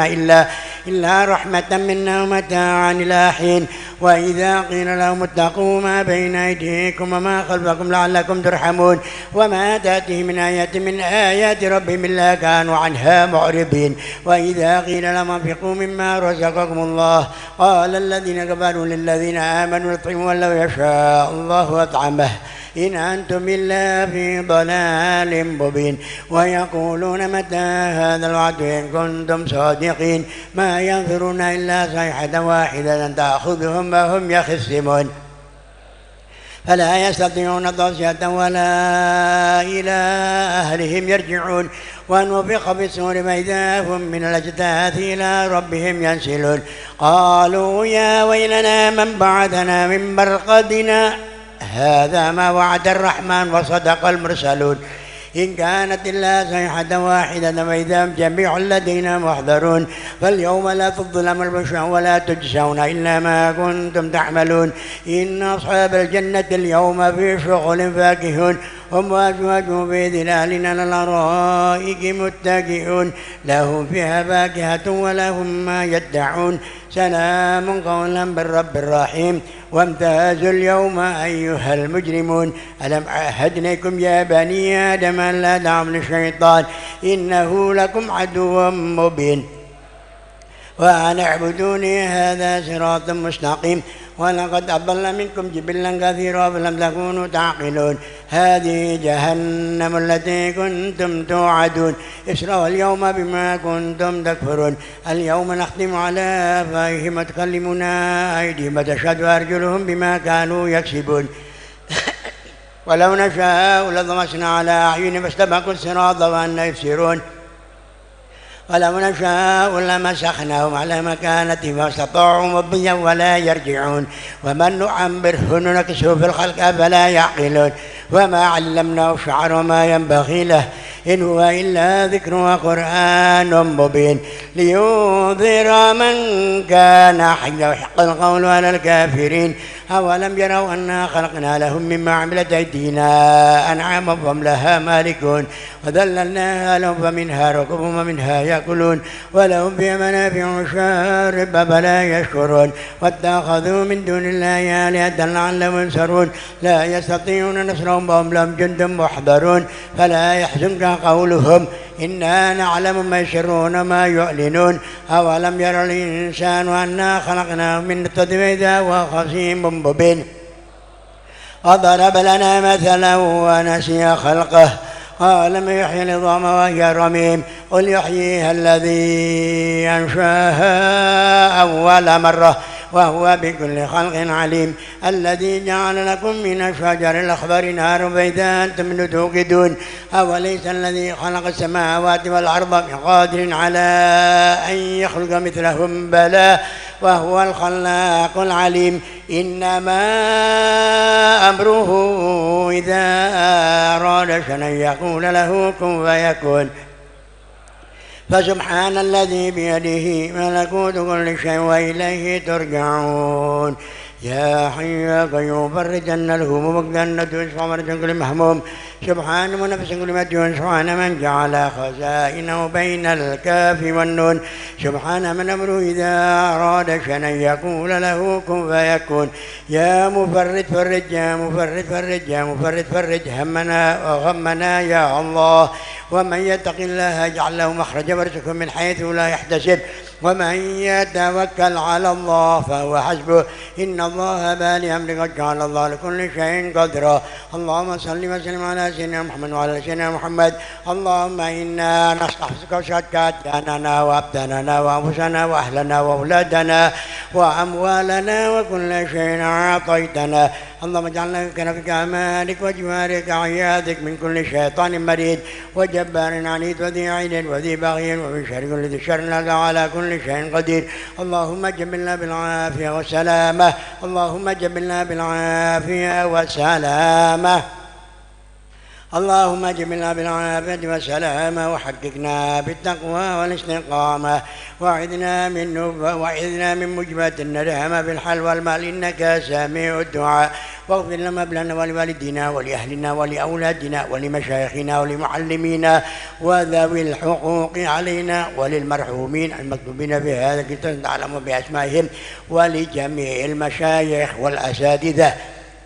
إلا رحمة منا ومتاعا إلى حين وإذا قيل لهم اتقوا ما بين أيديكم وما خلفكم لعلكم ترحمون وما تأتي من آية من آيات ربهم إلا كانوا عنها معرضين وإذا قيل لهم انفقوا مما رزقكم الله قال الذين كفروا للذين آمنوا اطعموا ولو يشاء الله أطعمه إن أنتم إلا في ضلال مبين ويقولون متى هذا الوعد إن كنتم صادقين ما ينظرون إلا صيحة واحدة تأخذهم وهم يخصمون فلا يستطيعون توصية ولا إلى أهلهم يرجعون ونفخ في الصور فإذا هم من الأجداث إلى ربهم ينسلون قالوا يا ويلنا من بعثنا من مرقدنا هذا ما وعد الرحمن وصدق المرسلون إن كانت إلا صيحة واحدة فإذا هم جميع لدينا محضرون فاليوم لا تظلم البشر ولا تجزون إلا ما كنتم تعملون إن أصحاب الجنة اليوم في شغل فاكهون هم وأزواجهم في ظلال على الأرائك متكئون لهم فيها فاكهة ولهم ما يدعون سلام قولا من رب رحيم وامتازوا اليوم أيها المجرمون ألم أعهد إليكم يا بني آدم أن لا تعبدوا الشيطان إنه لكم عدو مبين وأن اعبدوني هذا صراط مستقيم ولقد أضل منكم جبلا كثيرا فلم تكونوا تعقلون هذه جهنم التي كنتم توعدون اصلوها اليوم بما كنتم تكفرون اليوم نختم على أفواههم وتكلمنا أيديهم وتشهد أرجلهم بما كانوا يكسبون ولو نشاء لطمسنا على أعينهم فاستبقوا الصراط وأنى يبصرون ولو نشاء لمسخناهم على مكانتهم فاستطاعوا مضيا ولا يرجعون ومن نعمره ننكسه في الخلق فلا يعقلون وما علمناه الشعر وما ينبغي له إن هو إلا ذكر وقرآن مبين لينذر من كان حيا ويحق القول على الكافرين أولم يروا أنا خلقنا لهم مما عملت أيدينا أنعاما فهم لها مالكون وذللناها لهم فمنها ركوبهم ومنها يأكلون ولهم فيها منافع وشارب فلا يشكرون واتخذوا من دون الله آلهة لعلهم ينصرون لا يستطيعون نصرهم وهم لهم جند محضرون فلا يحزنك قولهم إنا نعلم ما يسرون ما يعلنون أولم يرى الإنسان أنا خلقناه من نطفة فإذا هو خصيم مبين وضرب لنا مثلا ونسي خلقه قال من يحيي العظام وهي رميم قل يحييها الذي أنشاها أول مرة وهو بكل خلق عليم الذي جعل لكم من الشجر الأخضر نارا فإذا أنتم توقدون أوليس الذي خلق السماوات والأرض بقادر على أن يخلق مثلهم بلى وهو الخلاق العليم إنما أمره إذا أراد شيئا يقول له كن فيكون فسبحان الذي بيده ملكوت كل شيء وإليه ترجعون يا حي يا قيوم فرج عنا الهموم واقضنا واشفع مرض كل مهموم سبحان منفس كل مديون سبحان من جعل خزائنه بين الكاف والنون سبحان من أمره إذا أراد شيئا يقول له كن فيكون يا مفرد فرج يا مفرد فرج يا مفرد فرج همنا وغمنا يا الله ومن يتق الله يجعل له مخرجا ويرزقه من حيث لا يحتسب ومن يتوكل على الله فهو حسبه إن الله بالغ أمره قد جعل الله لكل شيء قدرا اللهم صل وسلم على سيدنا محمد وعلى سيدنا محمد اللهم إنا نستحفظك وشهدك أدياننا وأبداننا وأنفسنا وأهلنا وأولادنا وأموالنا وكل شيء أعطيتنا اللهم اجعلنا في أمانك وجوارك وعياذك من كل شيطان مريد وجبار عنيد وذي عين وذي بغي ومن شر كل ذي شر لك على كل شيء قدير اللهم جبلنا بالعافية والسلامة اللهم جبلنا بالعافية والسلامة اللهم جبلنا بالعافية والسلامة وحققنا بالتقوى والاستقامة وعذنا من مجبات الندامة بالحل والمال إنك سميع الدعاء واغفر لنا لنا ولوالدينا ولأهلنا ولأولادنا ولمشايخنا ولمعلمينا وذوي الحقوق علينا وللمرحومين المكتوبين في هذا الكتاب تعلم بأسمائهم ولجميع المشايخ والأساتذة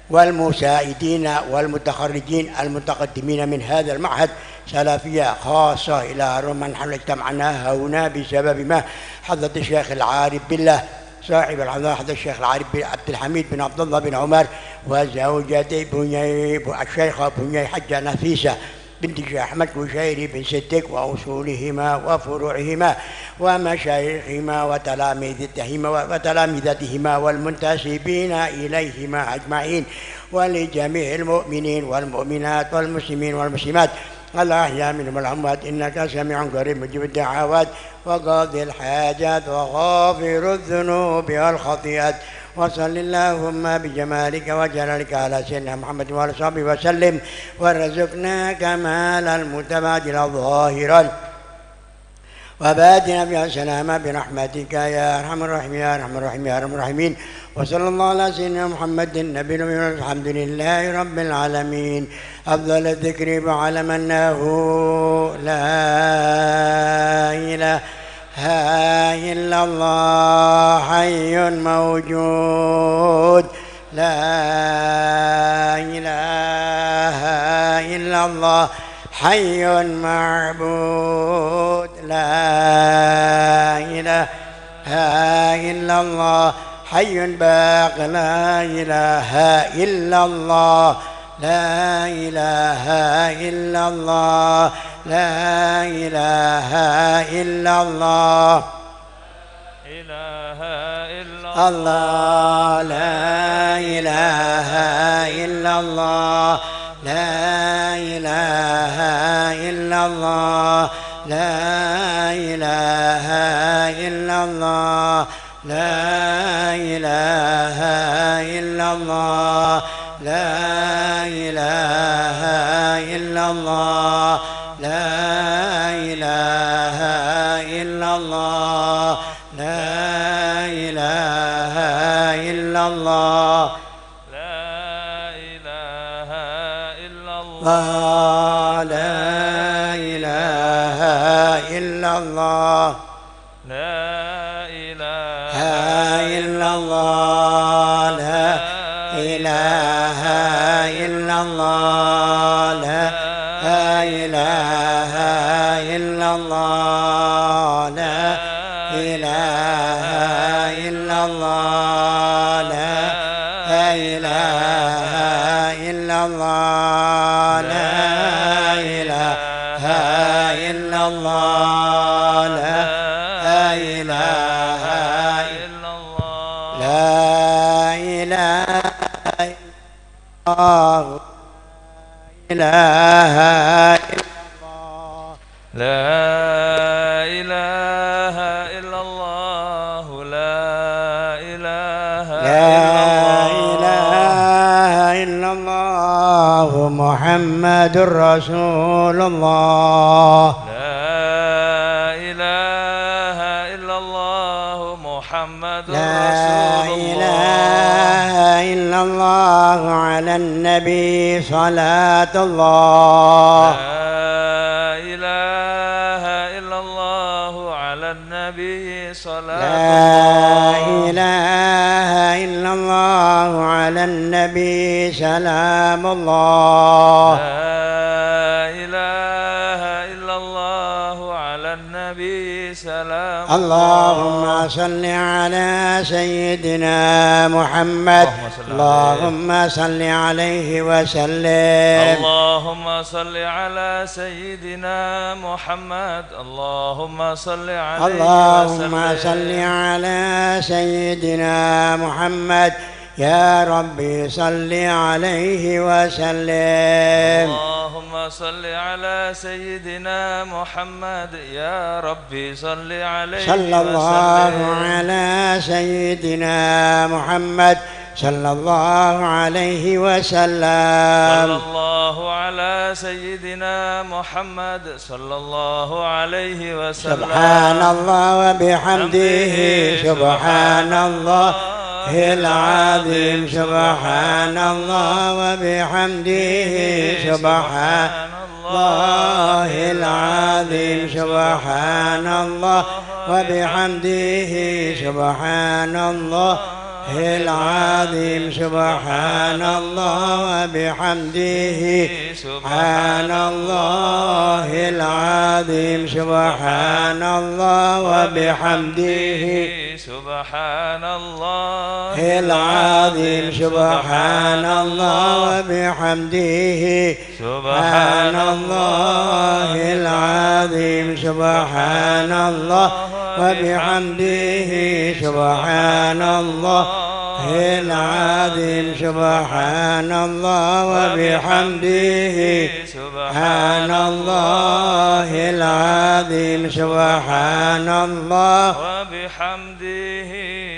والمساعدين والمتخرجين المتقدمين من هذا المعهد سلفية خاصة إلى من اجتمعنا هنا بسبب ما حضرة الشيخ العارف بالله صاحب الحضرة حضرة الشيخ العارف عبد الحميد بن عبد الله بن عمر وزوجته الشيخة بني حجة نفيسة بنت الشيخ أحمد كشيري بن صدق وأصولهما وفروعهما ومشايخهما وتلامذتهما والمنتسبين إليهما أجمعين ولجميع المؤمنين والمؤمنات والمسلمين والمسلمات الأحياء منهم والأموات إنك سميع قريب مجيب الدعوات وقاضي الحاجات وغافر الذنوب والخطيئات وصل اللهم بجمالك وجلالك على سيدنا محمد وعلى صحبه وسلم ورزقنا كمال المتبادل ظاهرا وبادنا بها سلاما برحمتك يا أرحم الراحمين يا أرحم الراحمين يا أرحم الراحمين وصلى الله على سيدنا محمد النبي الحمد لله رب العالمين أفضل الذكر بعلم أنه لا إله إلا الله حي موجود لا إله إلا الله حي معبود لا إله إلا الله حي باق لا إله إلا الله لا إله إلا الله لا إله إلا الله إله إلا الله لا إله إلا الله لا إله إلا الله لا إله إلا الله لا إله إلا الله لا إله إلا الله لا إله إلا الله لا إله إلا الله لا إله إلا الله لا إله إلا الله لا إله إلا الله لا إله إلا الله لا إله إلا الله لا إله إلا الله لا إله إلا الله لا إله إلا الله لا إله إلا الله لا إله إلا الله إله إلا الله لا إله إلا الله لا إله لا إلا إله إلا الله محمد رسول الله لا إله إلا الله محمد لا رسول الله إله إلا الله على النبي صلاة الله لا إله إلا الله على النبي صلاة لا الله إله إلا الله على النبي سلام الله لا إله إلا الله على النبي سلام اللهم صل على سيدنا محمد اللهم صل عليه وسلم اللهم صل على سيدنا محمد اللهم صل عليه اللهم وسلم صل على سيدنا محمد يا ربي صل عليه وسلم اللهم صل على سيدنا محمد يا ربي صل عليه صلى الله وسلم على سيدنا محمد صلى الله عليه صلى وسلم الله على سيدنا محمد صلى الله عليه وسلم سبحان الله وبحمده سبحان الله العظيم سبحان الله وبحمده سبحان الله العظيم سبحان الله وبحمده سبحان الله العظيم سبحان الله وبحمده سبحان الله العظيم سبحان الله وبحمده سبحان الله العظيم سبحان الله وبحمده سبحان الله العظيم سبحان الله وبحمده سبحان الله العظيم سبحان الله وبحمده سبحان الله العظيم سبحان الله وبحمده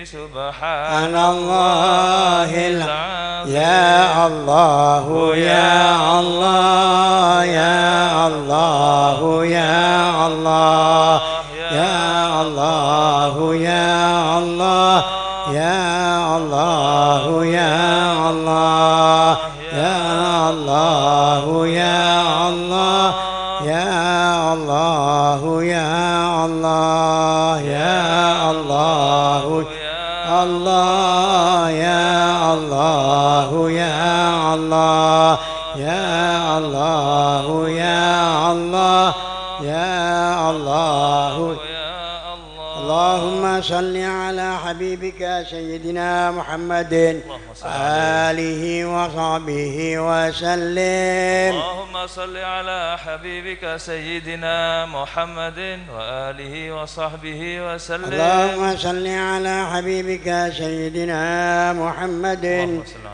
سبحان سبحان الله يا الله يا الله يا الله يا الله يا الله يا الله يا الله يا الله يا الله يا الله يا الله يا الله يا الله الله يا الله الله يا الله يا الله يا الله. اللهم صل على حبيبك سيدنا محمد وآله وصحبه وسلم. اللهم صل على حبيبك سيدنا محمد وآله وصحبه وسلم. اللهم صل على حبيبك سيدنا محمد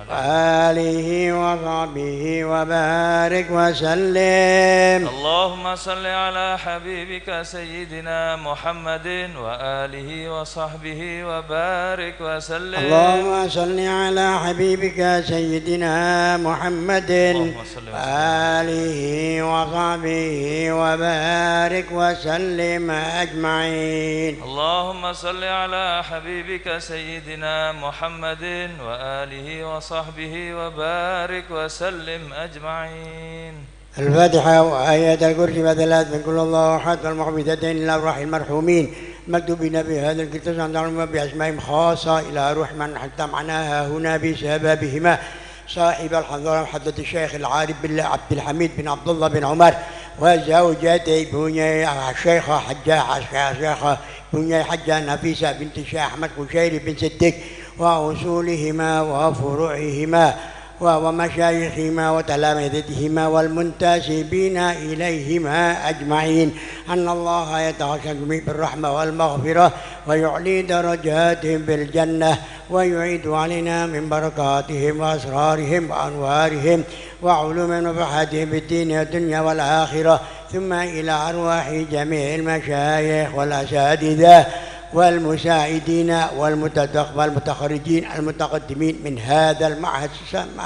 وآله وصحبه وبارك وسلم. اللهم صل على حبيبك سيدنا محمد وآله وصحبه وبارك وسلم. اللهم صل على حبيبك سيدنا محمد وآله وصحبه وبارك وسلم أجمعين. اللهم صل على حبيبك سيدنا محمد وآله وصحبه وبارك وسلم أجمعين. الفاتحة وآيات الكرسي وثلاث من كل الله أحد والمعوذتين إلى أرواح المرحومين مكتوبين بهذا الكتاب عندهم بأسمائهم خاصة إلى روح من حتى معناها هنا بسببهما صاحب الحضرة حضرة الشيخ العارف بالله عبد الحميد بن عبد الله بن عمر وزوجته بني الشيخة بني حجة نفيسة بنت الشيخ أحمد كشيري بن صديق وأصولهما وفروعهما ومشايخهما وتلامذتهما والمنتسبين إليهما أجمعين أن الله يتغشى بالرحمة والمغفرة ويعلي درجاتهم بالجنة ويعيد علينا من بركاتهم وأسرارهم وأنوارهم وعلوم ونفحاتهم بالدين والدنيا والآخرة ثم إلى أرواح جميع المشايخ والأساتذة والمساعدين والمتخرجين المتقدمين من هذا المعهد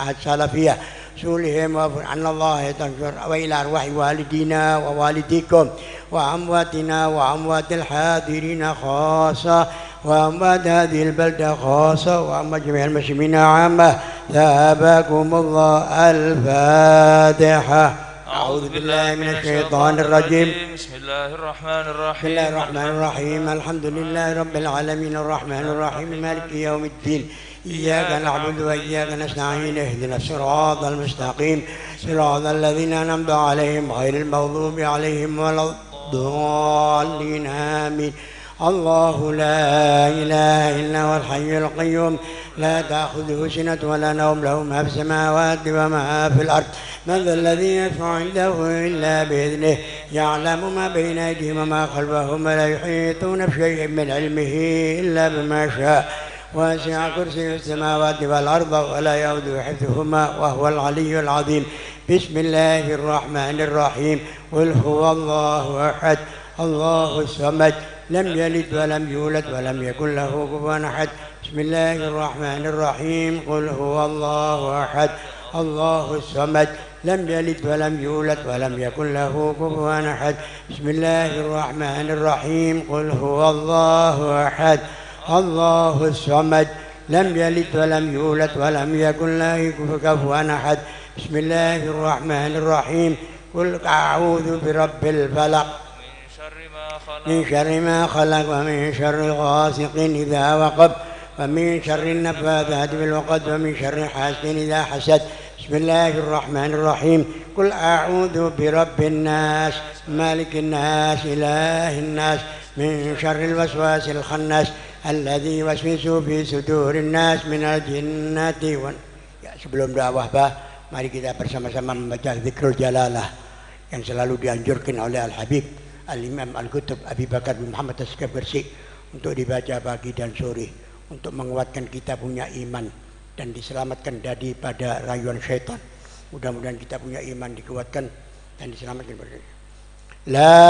السلفية سولهم أن الله يتنشر وإلى أرواح والدينا ووالديكم وأمواتنا وأموات الحاضرين خاصة وأموات هذه البلدة خاصة وأموات جميع المسلمين عامة. ثابكم الله. الفاتحة. أعوذ بالله من الشيطان الرجيم. بسم الله الرحمن الرحيم. بسم الله الرحمن الرحيم. الحمد لله رب العالمين الرحمن الرحيم مالك يوم الدين إياك نعبد وإياك نستعين اهدنا الصراط المستقيم صراط الذين أنعمت عليهم غير المغضوب عليهم ولا الضالين آمين. الله لا إله إلا هو الحي القيوم لا تأخذه سنة ولا نوم له ما في السماوات وما في الأرض من ذا الذي يشفع عنده إلا بإذنه يعلم ما بين أيديهم وما خلفهم ولا يحيطون بشيء من علمه إلا بما شاء وسع كرسي السماوات والأرض ولا يؤوده حفظهما وهو العلي العظيم. بسم الله الرحمن الرحيم. قل هو الله أحد الله الصمد لم يلد ولم يولد ولم يكن له كفوا أحد. بسم الله الرحمن الرحيم. قل هو الله أحد الله الصمد لم يلد ولم يولد ولم يكن له كفوا أحد. بسم الله الرحمن الرحيم. قل هو الله أحد الله الصمد لم يلد ولم يولد ولم يكن له كفوا أحد. بسم الله الرحمن الرحيم. قل أعوذ برب الفلق من شر ما خلق ومن شر غاسق إذا وقب ومن شر النفاثات في العقد ومن شر حاسد إذا حسد. بسم الله الرحمن الرحيم. قل أعوذ برب الناس مالك الناس إله الناس من شر الوسواس الخناس الذي يوسوس في صدور الناس من الجنة Sebelum dakwah mari kita bersama-sama membaca Zikrul Jalalah yang selalu dianjurkan oleh Al-Habib Al-Imam Al-Qutb Abi Bakar bin Muhammad As-Sabarsi untuk dibaca pagi dan sore untuk menguatkan kita punya iman dan diselamatkan daripada rayuan syaitan. Mudah-mudahan kita punya iman dikuatkan dan diselamatkan dari La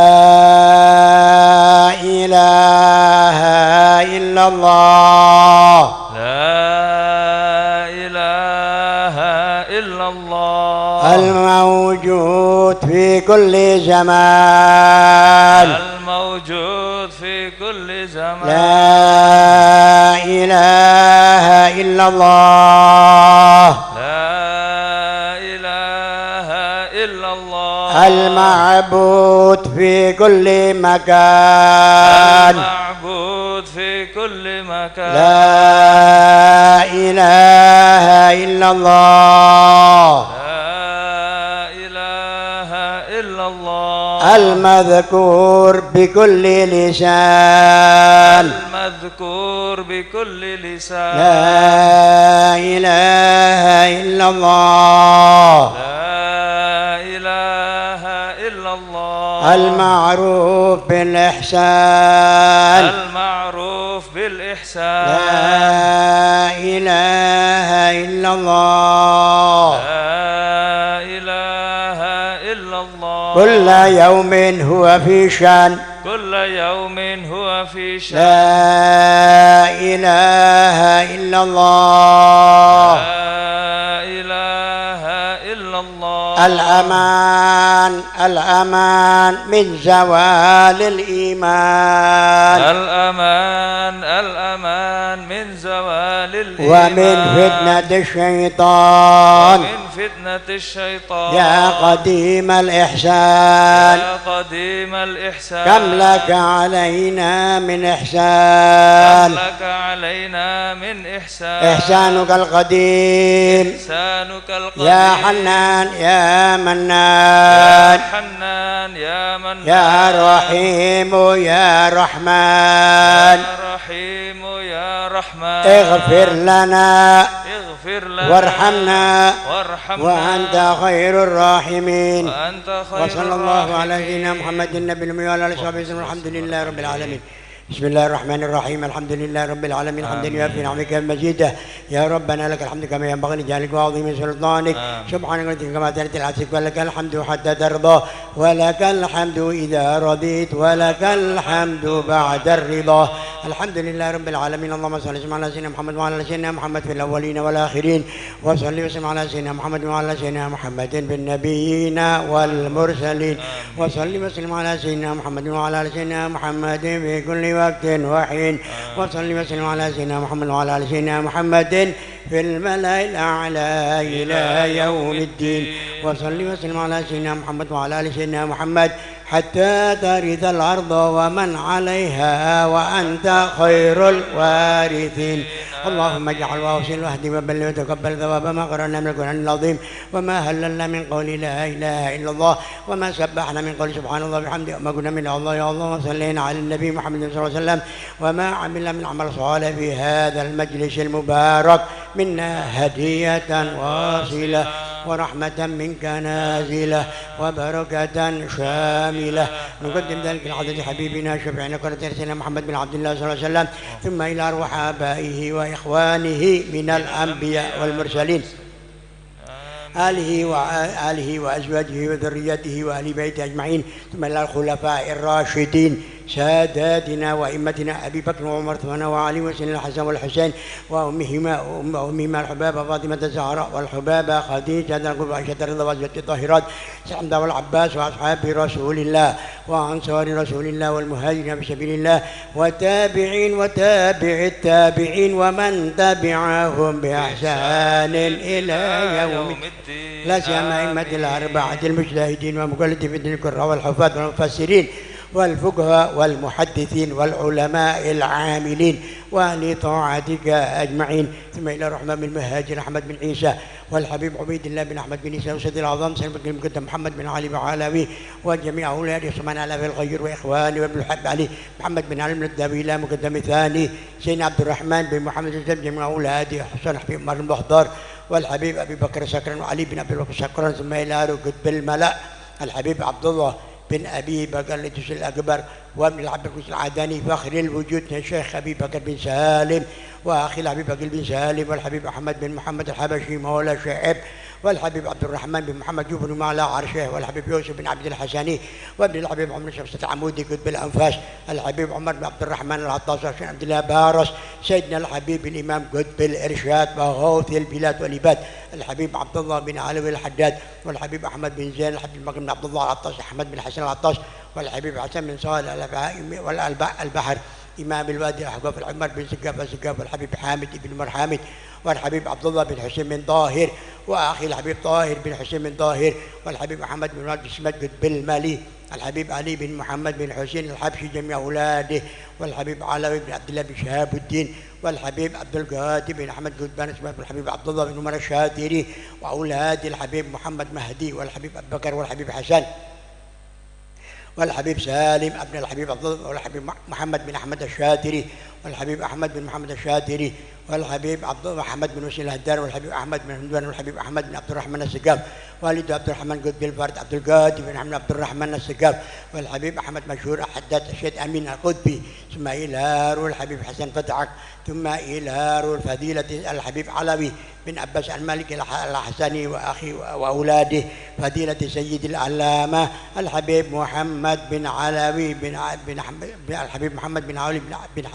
ilaha illallah La ilaha illallah Al-mawjud fi kulli zaman Al-mawjud fi kulli zaman La ilaha illallah المعبود في كل مكان المعبود موجود في كل مكان. لا إله إلا الله. لا إله إلا الله. المذكور بكل لسان. المذكور بكل لسان. لا إله إلا الله. لا إله إلا الله. المعروف بالإحسان. المعروف بالإحسان. لا إله إلا الله. لا إله إلا الله. كل يوم هو في شان. كل يوم هو في شان. لا إله إلا الله. لا إله إلا الله. الأمان الأمان من زوال الإيمان. الأمان الأمان من زوال الإيمان. ومن فتنة الشيطان. ومن فتنة الشيطان. يا قديم الإحسان. يا قديم الإحسان. كم لك علينا من إحسان. كم لك علينا من إحسان. إحسانك القديم. إحسانك القديم. يا حنان يا منان. يا حنان يا منان. يا رحيم يا رحمن. يا رحيم يا رحمن. اغفر لنا اغفر لنا وارحمنا وارحمنا وأنت خير الراحمين. وأنت خير وصلى الله على الراحمين. سيدنا محمد النبي الأمي وعلى آله وصحبه وسلم. الحمد لله رب العالمين. بسم الله الرحمن الرحيم. الحمد لله رب العالمين حمدا يوافي نعمك مزيدا. يا ربنا لك الحمد كما ينبغي لجلالك وعظيم سلطانك. سبحانك وتعالى كما تلت العسك. ولك الحمد حتى ترضى. ولك الحمد إذا رضيت. ولك الحمد بعد الرضا. الحمد لله رب العالمين. اللهم صل وسلم على سيدنا محمد وعلى سيدنا محمد في الأولين والآخرين. وصل وسلم على سيدنا محمد وعلى سيدنا محمد في النبيين والمرسلين. وصل وسلم على سيدنا محمد وعلى سيدنا محمد في كل وقت وحين. وصل وسلم على سيدنا محمد وعلى آل سيدنا محمد في الملأ الأعلى إلى يوم الدين. وصل وسلم على سيدنا محمد وعلى آل سيدنا محمد حتى ترث الأرض ومن عليها وأنت خير الوارثين. اللهم اجعل واوصل واهدي وبلغ وتقبل ثواب ما قرأنا من القرآن العظيم وما هللنا من قول لا إله إلا الله وما سبحنا من قول سبحان الله بحمده وما قلنا من الله يا الله. وصلينا على النبي محمد صلى الله عليه وسلم وما عملنا من عمل صالح في هذا المجلس المبارك منا هدية واصلة ورحمة منك نازلة وبركة شاملة. نقدم ذلك العدد حبيبنا شفيعنا قرة سيدنا محمد بن عبد الله صلى الله عليه وسلم ثم إلى أرواح آبائه وإخوانه من الأنبياء والمرسلين آله وأزواجه وذريته وأهل بيته أجمعين ثم إلى الخلفاء الراشدين ساداتنا وأئمتنا أبي بكر وعمر عثمان وعلي وسيدنا الحسن والحسين وأمهما الحبابة فاطمة الزهراء والحبابة خديجة وعائشة رضي الله عنها الطاهرات سعد والعباس وأصحاب رسول الله وأنصار رسول الله والمهاجرين في سبيل الله وتابعين وتابع التابعين ومن تبعهم بإحسان إلى يوم الدين. لا سيما أئمة الأربعة المجتهدين ومقلدين في الدين القراء والحفاظ والمفسرين والفقهاء والمحدثين والعلماء العاملين وأهل طاعتك أجمعين ثم إلى الرحمن بن المهاجر أحمد بن عيسى والحبيب عبيد الله بن أحمد بن عيسى وسيد الأعظم سلم بن المقدم محمد بن علي وعلاوي وجميع أولاد عثمان على الخير وإخواني وابن الحب علي محمد بن علي بن الدبيلة مقدم ثاني سيدنا عبد الرحمن بن محمد الزب جميع أولادي حسن حبيب عمر المحضر والحبيب أبي بكر سكرا وعلي بن أبي بكر سكرا ثم إلى ركب الملأ الحبيب عبد الله بن أبي بكر الإدريس الأكبر وابن العباس العدني فخر الوجود الشيخ أبي بكر بن سالم وأخي أبي بكر بن سالم والحبيب أحمد بن محمد الحبشي مولى شعب والحبيب عبد الرحمن بن محمد جبن على عرشه والحبيب يوسف بن عبد الحسني وابن الحبيب عمر شمسة عمودي قطب الأنفاس الحبيب عمر بن عبد الرحمن العطاس وشين عبد الله بارس سيدنا الحبيب الإمام قطب الإرشاد وغوث البلاد والعباد الحبيب عبد الله بن علوي الحداد والحبيب أحمد بن زين الحبيب بن عبد الله العطاس أحمد بن حسن العطاس والحبيب حسن بن صالح والبحر إمام الوادي الأحقاف العمر بن سقاف السقاف والحبيب حامد بن مرحامد والحبيب عبد الله بن حسين بن طاهر وأخي الحبيب طاهر بن حسين بن طاهر والحبيب محمد بن ولد اسمت بالمالي الحبيب علي بن محمد بن حسين الحبشي جميع أولاده والحبيب علوي بن عبد الله بن شهاب الدين والحبيب عبد القادر بن أحمد قدبان اسمه والحبيب عبد الله بن عمر الشاتري وأولاد الحبيب محمد مهدي والحبيب أبو بكر والحبيب حسن والحبيب سالم ابن الحبيب عبد الله والحبيب محمد بن أحمد الشاتري والحبيب أحمد بن محمد الشاتري والحبيب عبد محمد بن وسيل الهدار والحبيب أحمد بن هندوان والحبيب أحمد بن عبد الرحمن السقاف والد عبد الرحمن قطب الفرد عبد القادر بن محمد عبد الرحمن السقاف والحبيب أحمد مشهور حداد الشيخ أمين القطبي ثم إلى الحبيب حسن فتحك ثم إلى فضيلة الحبيب علوي بن عباس المالك الحسني وأخي وأولاده فضيلة سيد العلامة الحبيب محمد بن علوي بن الحبيب محمد بن علوي بن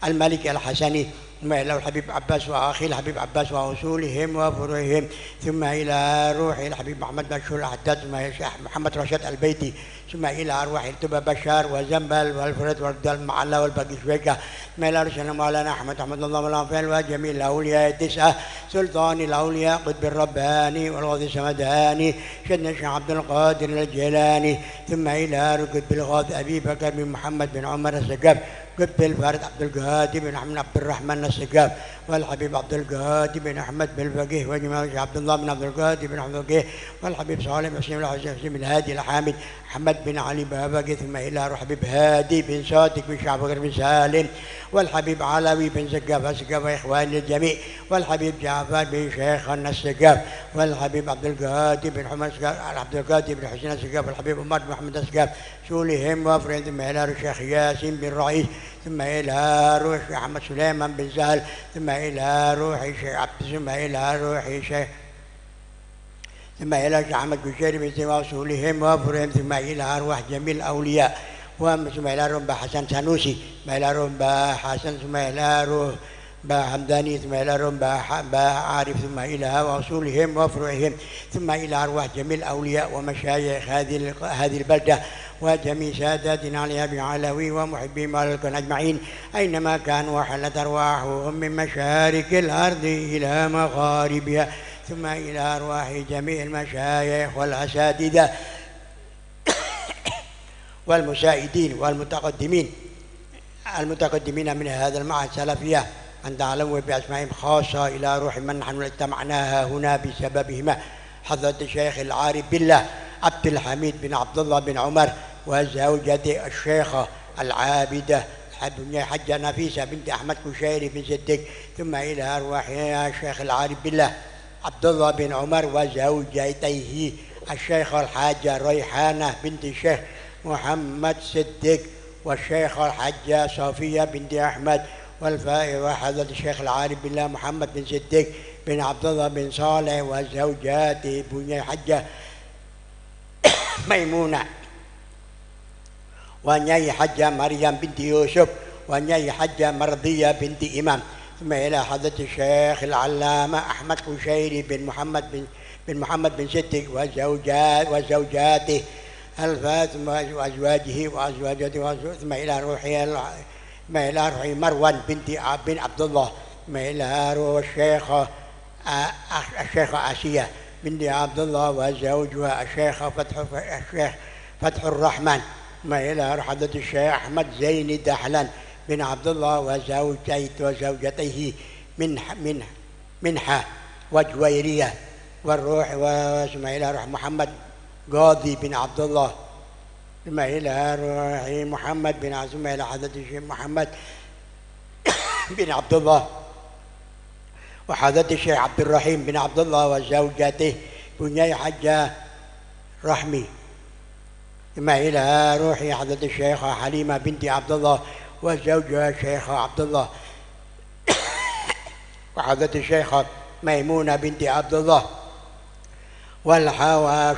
المالك الحسني ثم إلى الحبيب عباس وأخي الحبيب عباس وأصولهم وفروعهم ثم إلى روح الحبيب محمد مشهور الحداد ثم إلى الشيخ محمد رشاد البيتي ثم إلى أرواح التبى بشار وزنبل والفرد والردال المعلى والباقي شويكة ثم إلى رسول مولانا أحمد أحمد الله والأنفال وجميع الأولياء التسعة سلطان الأولياء قطب الرباني والغوث السمداني سيدنا الشيخ عبد القادر الجيلاني ثم إلى ركب الغوث أبي بكر بن محمد بن عمر السقاف قطب الفارد عبد القادر بن أحمد عبد الرحمن السقاف والحبيب عبد القادر بن أحمد بن الفقيه وجمال عبد الله بن عبد القادر بن أحمد الفقيه والحبيب صالح بن حسين الحسين بن هادي الحامد محمد بن علي بابقي ثم إلى الحبيب هادي بن صادق بن شعبكر بن سالم والحبيب علوي بن سقاف السقاف وإخواني الجميع والحبيب جعفر بن شيخ السقاف والحبيب عبد القادر بن حمد عبد القادر بن حسين السقاف والحبيب عمر بن محمد السقاف سولهم وفرين ثم إلى الشيخ ياسين بن رئيس ثم إلى روح أحمد سليمان بن سهل ثم إلى روح الشيخ عبد ثم إلى روح الشيخ ثم إلى الشيخ أحمد بشير بن سما وسولهم وفرهم ثم إلى أرواح جميع الأولياء ثم إلى رمبا حسن سنوسي ثم إلى رمبا حسن ثم إلى رمبا حمداني ثم إلى رمبا عارف ثم إلى وصولهم وفروعهم ثم إلى أرواح جميع الأولياء ومشايخ هذه البلدة وجميع ساداتنا علي بن علوي ومحبي مالك أجمعين أينما كانوا وحلت أرواحهم من مشارق الأرض إلى مغاربها ثم إلى أرواح جميع المشايخ والأساتذة والمساعدين والمتقدمين المتقدمين من هذا المعهد السلفية أن تعلموا بأسمائهم خاصة إلى روح من نحن اجتمعناها هنا بسببهما حضرة الشيخ العارف بالله عبد الحميد بن عبد الله بن عمر وزوجته الشيخة العابدة حجة نفيسة بنت أحمد كشيري بن صديق ثم إلى أرواح الشيخ العارف بالله عبد الله بن عمر وزوجته الشيخة الحاجة ريحانة بنت الشيخ محمد صديق والشيخة الحاجة صفية بنت أحمد والفائضة حضرة الشيخ العارف بالله محمد بن صديق بن عبد الله بن صالح وزوجاته بني حجة ميمونة ونيي حجة مريم بنت يوسف ونيي حجة مرضية بنت إمام ثم إلى حضرة الشيخ العلامة أحمد كشيري بن محمد بن صديق وزوجاته ثم وأزواجه ثم إلى روحي مروان بن عبد الله ثم إلى روح الشيخة آسية بنت عبد الله وزوجها الشيخ فتح الرحمن ثم إلى حضرة الشيخ أحمد زين دحلان بن عبد الله وزوجته منحة وجويرية والروح ثم إلى روح محمد قاضي بن عبد الله ثم إلى روح محمد بن ثم إلى حضرة الشيخ محمد بن عبد الله وحضرة الشيخ عبد الرحيم بن عبد الله وزوجته بني حجة رحمي ثم إلى روح حضرة الشيخة حليمة بنت عبد الله وزوجها الشيخ عبد الله وحضرة الشيخة ميمونة بنت عبد الله والحوا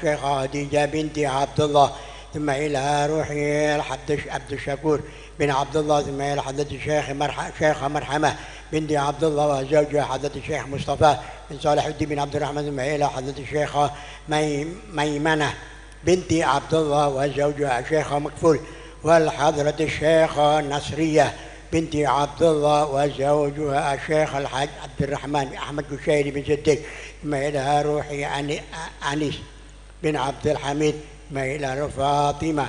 شيخة خديجة بنت عبد الله ثم إلى روح عبد الشكور بن عبد الله ثم إلى حضرة الشيخ مرحمة بنت عبد الله وزوجها حضرة الشيخ مصطفى بن صالح الدين بن عبد الرحمن ثم إلى حضرة الشيخة ميمنة بنت عبد الله وزوجها الشيخ مكفول والحضرة الشيخة نصرية بنت عبد الله وزوجها الشيخ الحاج عبد الرحمن أحمد قشيري بن صديق، ما إلى روحي أنيس بن عبد الحميد، ما إلى فاطمة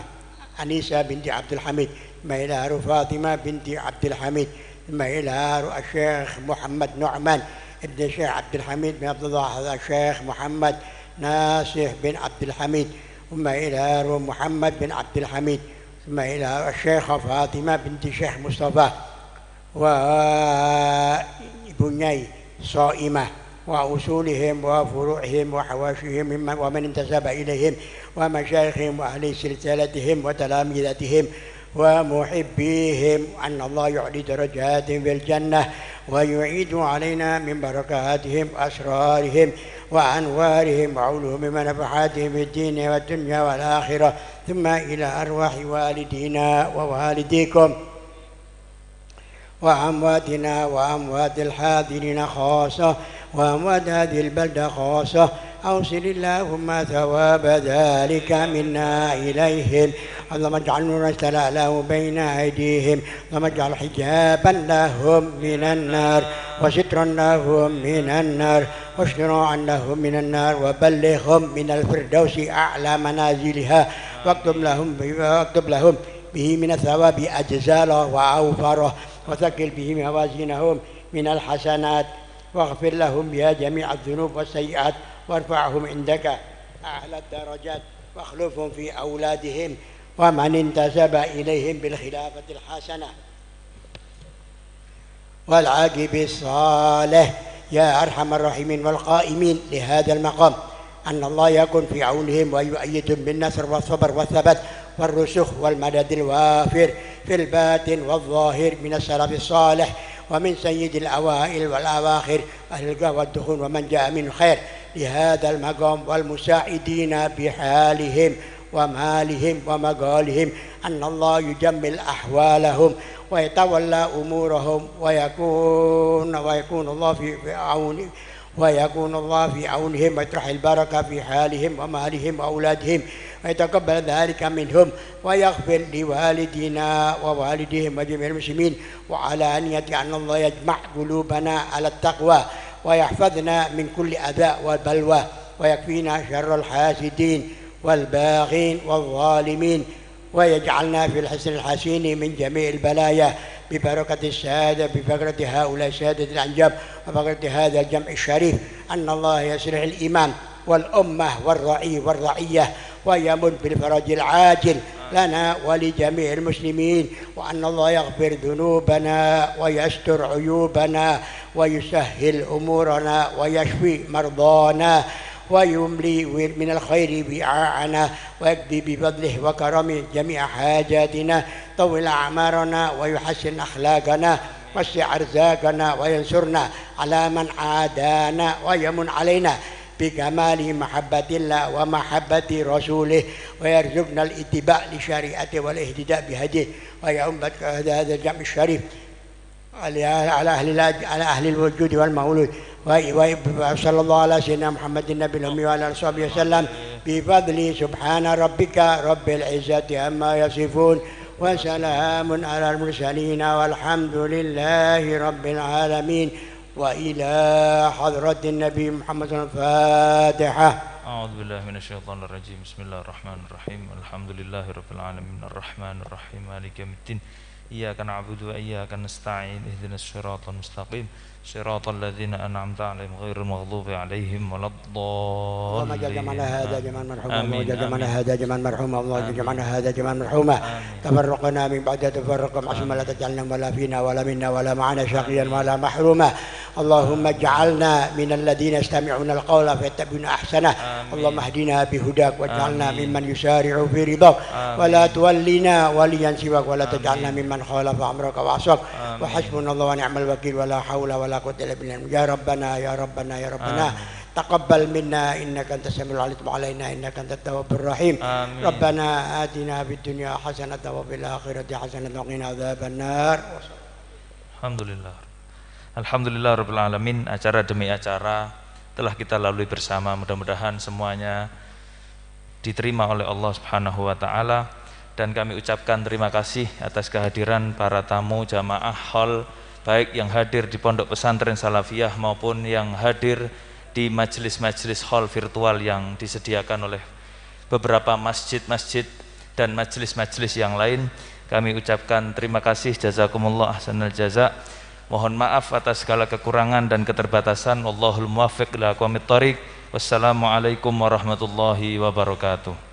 أنيسة بنت عبد الحميد، ما إلى فاطمة بنت عبد الحميد، ما إلى الشيخ محمد نعمان ابن الشيخ عبد الحميد بن عبد الله، الشيخ محمد ناصح بن عبد الحميد، ثم إلى محمد بن عبد الحميد، ثم إلى الشيخة فاطمة بنت الشيخ مصطفى وبني صائمة وأصولهم وفروعهم وحواشيهم ومن انتسب إليهم ومشايخهم وأهل سلسلتهم وتلامذتهم ومحبيهم، أن الله يعلي درجاتهم في الجنة ويعيد علينا من بركاتهم وأسرارهم وأنوارهم وعلوم ونفحاتهم في الدين والدنيا والآخرة، ثم إلى أرواح والدينا ووالديكم وأمواتنا وأموات الحاضرين خاصة وأموات هذه البلدة خاصة، أوصل اللهم ثواب ذلك منا إليهم، اللهم اجعل نورا استلاله بين أيديهم، اللهم اجعل حجابا لهم من النار وسترا لهم من النار واشتراعا لهم من النار، وبلغهم من الفردوس أعلى منازلها، واكتب لهم به من الثواب أجزاله وأوفره، وثقل به موازينهم من الحسنات، واغفر لهم بها جميع الذنوب والسيئات، وارفعهم عندك أعلى الدرجات، واخلفهم في أولادهم ومن انتسب إليهم بالخلافة الحسنة والعاقب الصالح يا أرحم الراحمين. والقائمين لهذا المقام أن الله يكون في عونهم ويؤيدهم بالنصر والصبر والثبات والرسوخ والمدد الوافر في الباطن والظاهر من السلف الصالح ومن سيد الأوائل والأواخر أهل القهوة والدخول ومن جاء من خير لهذا المقام، والمساعدين بحالهم ومالهم ومقالهم، أن الله يجمل أحوالهم ويتولى أمورهم ويكون الله في عونهم ويطرح البركة في حالهم ومالهم وأولادهم، ويتقبل ذلك منهم ويغفر لوالدينا ووالديهم وجميع المسلمين، وعلى أنية أن الله يجمع قلوبنا على التقوى ويحفظنا من كل أذى وبلوى، ويكفينا شر الحاسدين والباغين والظالمين، ويجعلنا في الحسن الحسين من جميع البلايا ببركة السادة، ببركة هؤلاء السادة الأنجاب وبركة هذا الجمع الشريف، أن الله يصلح الإمام والأمة والرعية ويمن بالفرج العاجل لنا ولجميع المسلمين، وأن الله يغفر ذنوبنا ويستر عيوبنا ويسهل أمورنا ويشفي مرضانا ويملي من الخير وعاءنا، ويقضي بفضله وكرمه جميع حاجاتنا، طول أعمارنا ويحسن أخلاقنا وسع أرزاقنا، وينصرنا على من عادانا، ويمن علينا بكمال محبة الله ومحبة رسوله، ويرزقنا الاتباع لشريعته والاهتداء بهديه، ويعم هذا الجمع الشريف على أهل الوجود والمولود، وصلى الله على سيدنا محمد النبي الأمي وعلى آله وصحبه وسلم بفضل سبحان ربك رب العزة عما يصفون وسلام على المرسلين والحمد لله رب العالمين. وإلى حضرة النبي محمد الفاتحة. أعوذ بالله من الشيطان الرجيم. بسم الله الرحمن الرحيم. الحمد لله رب العالمين الرحمن الرحيم مالك يوم الدين إياك نعبد وإياك نستعين اهدنا الصراط المستقيم صراط الذين أنعمت عليهم غير المغضوب عليهم ولا الضالين. اللهم اجعل جمعنا هذا جمعا مرحوما، اللهم اجعل جمعنا هذا جمعا مرحوما، اللهم اجعل جمعنا هذا جمعا مرحوما، تفرقنا من بعد تفرق معصوما، لا تجعلنا ولا فينا ولا منا ولا معنا شقيا ولا محروما. اللهم اجعلنا من الذين يستمعون القول فيتبعون احسنه. اللهم اهدنا بهداك واجعلنا ممن يسارع في رضاك، ولا تولنا وليا سواك، ولا تجعلنا ممن خالف امرك وعصاك، وحسبنا الله ونعم الوكيل، ولا حول ولا قوة إلا بالله. يا ربنا يا ربنا يا ربنا تقبل منا إنك أنت السميع العليم، علينا إنك أنت التواب الرحيم. ربنا آتنا في الدنيا حسنة وفي الآخرة حسنة وقنا عذاب النار. Alhamdulillah Rabbil Alamin. Acara demi acara telah kita lalui bersama, mudah-mudahan semuanya diterima oleh Allah Subhanahu wa Ta'ala dan kami ucapkan terima kasih atas kehadiran para tamu jamaah hall, baik yang hadir di Pondok Pesantren Salafiyah maupun yang hadir di majelis-majelis hall virtual yang disediakan oleh beberapa masjid-masjid dan majelis-majelis yang lain. Kami ucapkan terima kasih, jazakumullah ahsanal jaza. Mohon maaf atas segala kekurangan dan keterbatasan. Wallahul muwaffiq ila aqwamit thoriq. Wassalamualaikum warahmatullahi wabarakatuh.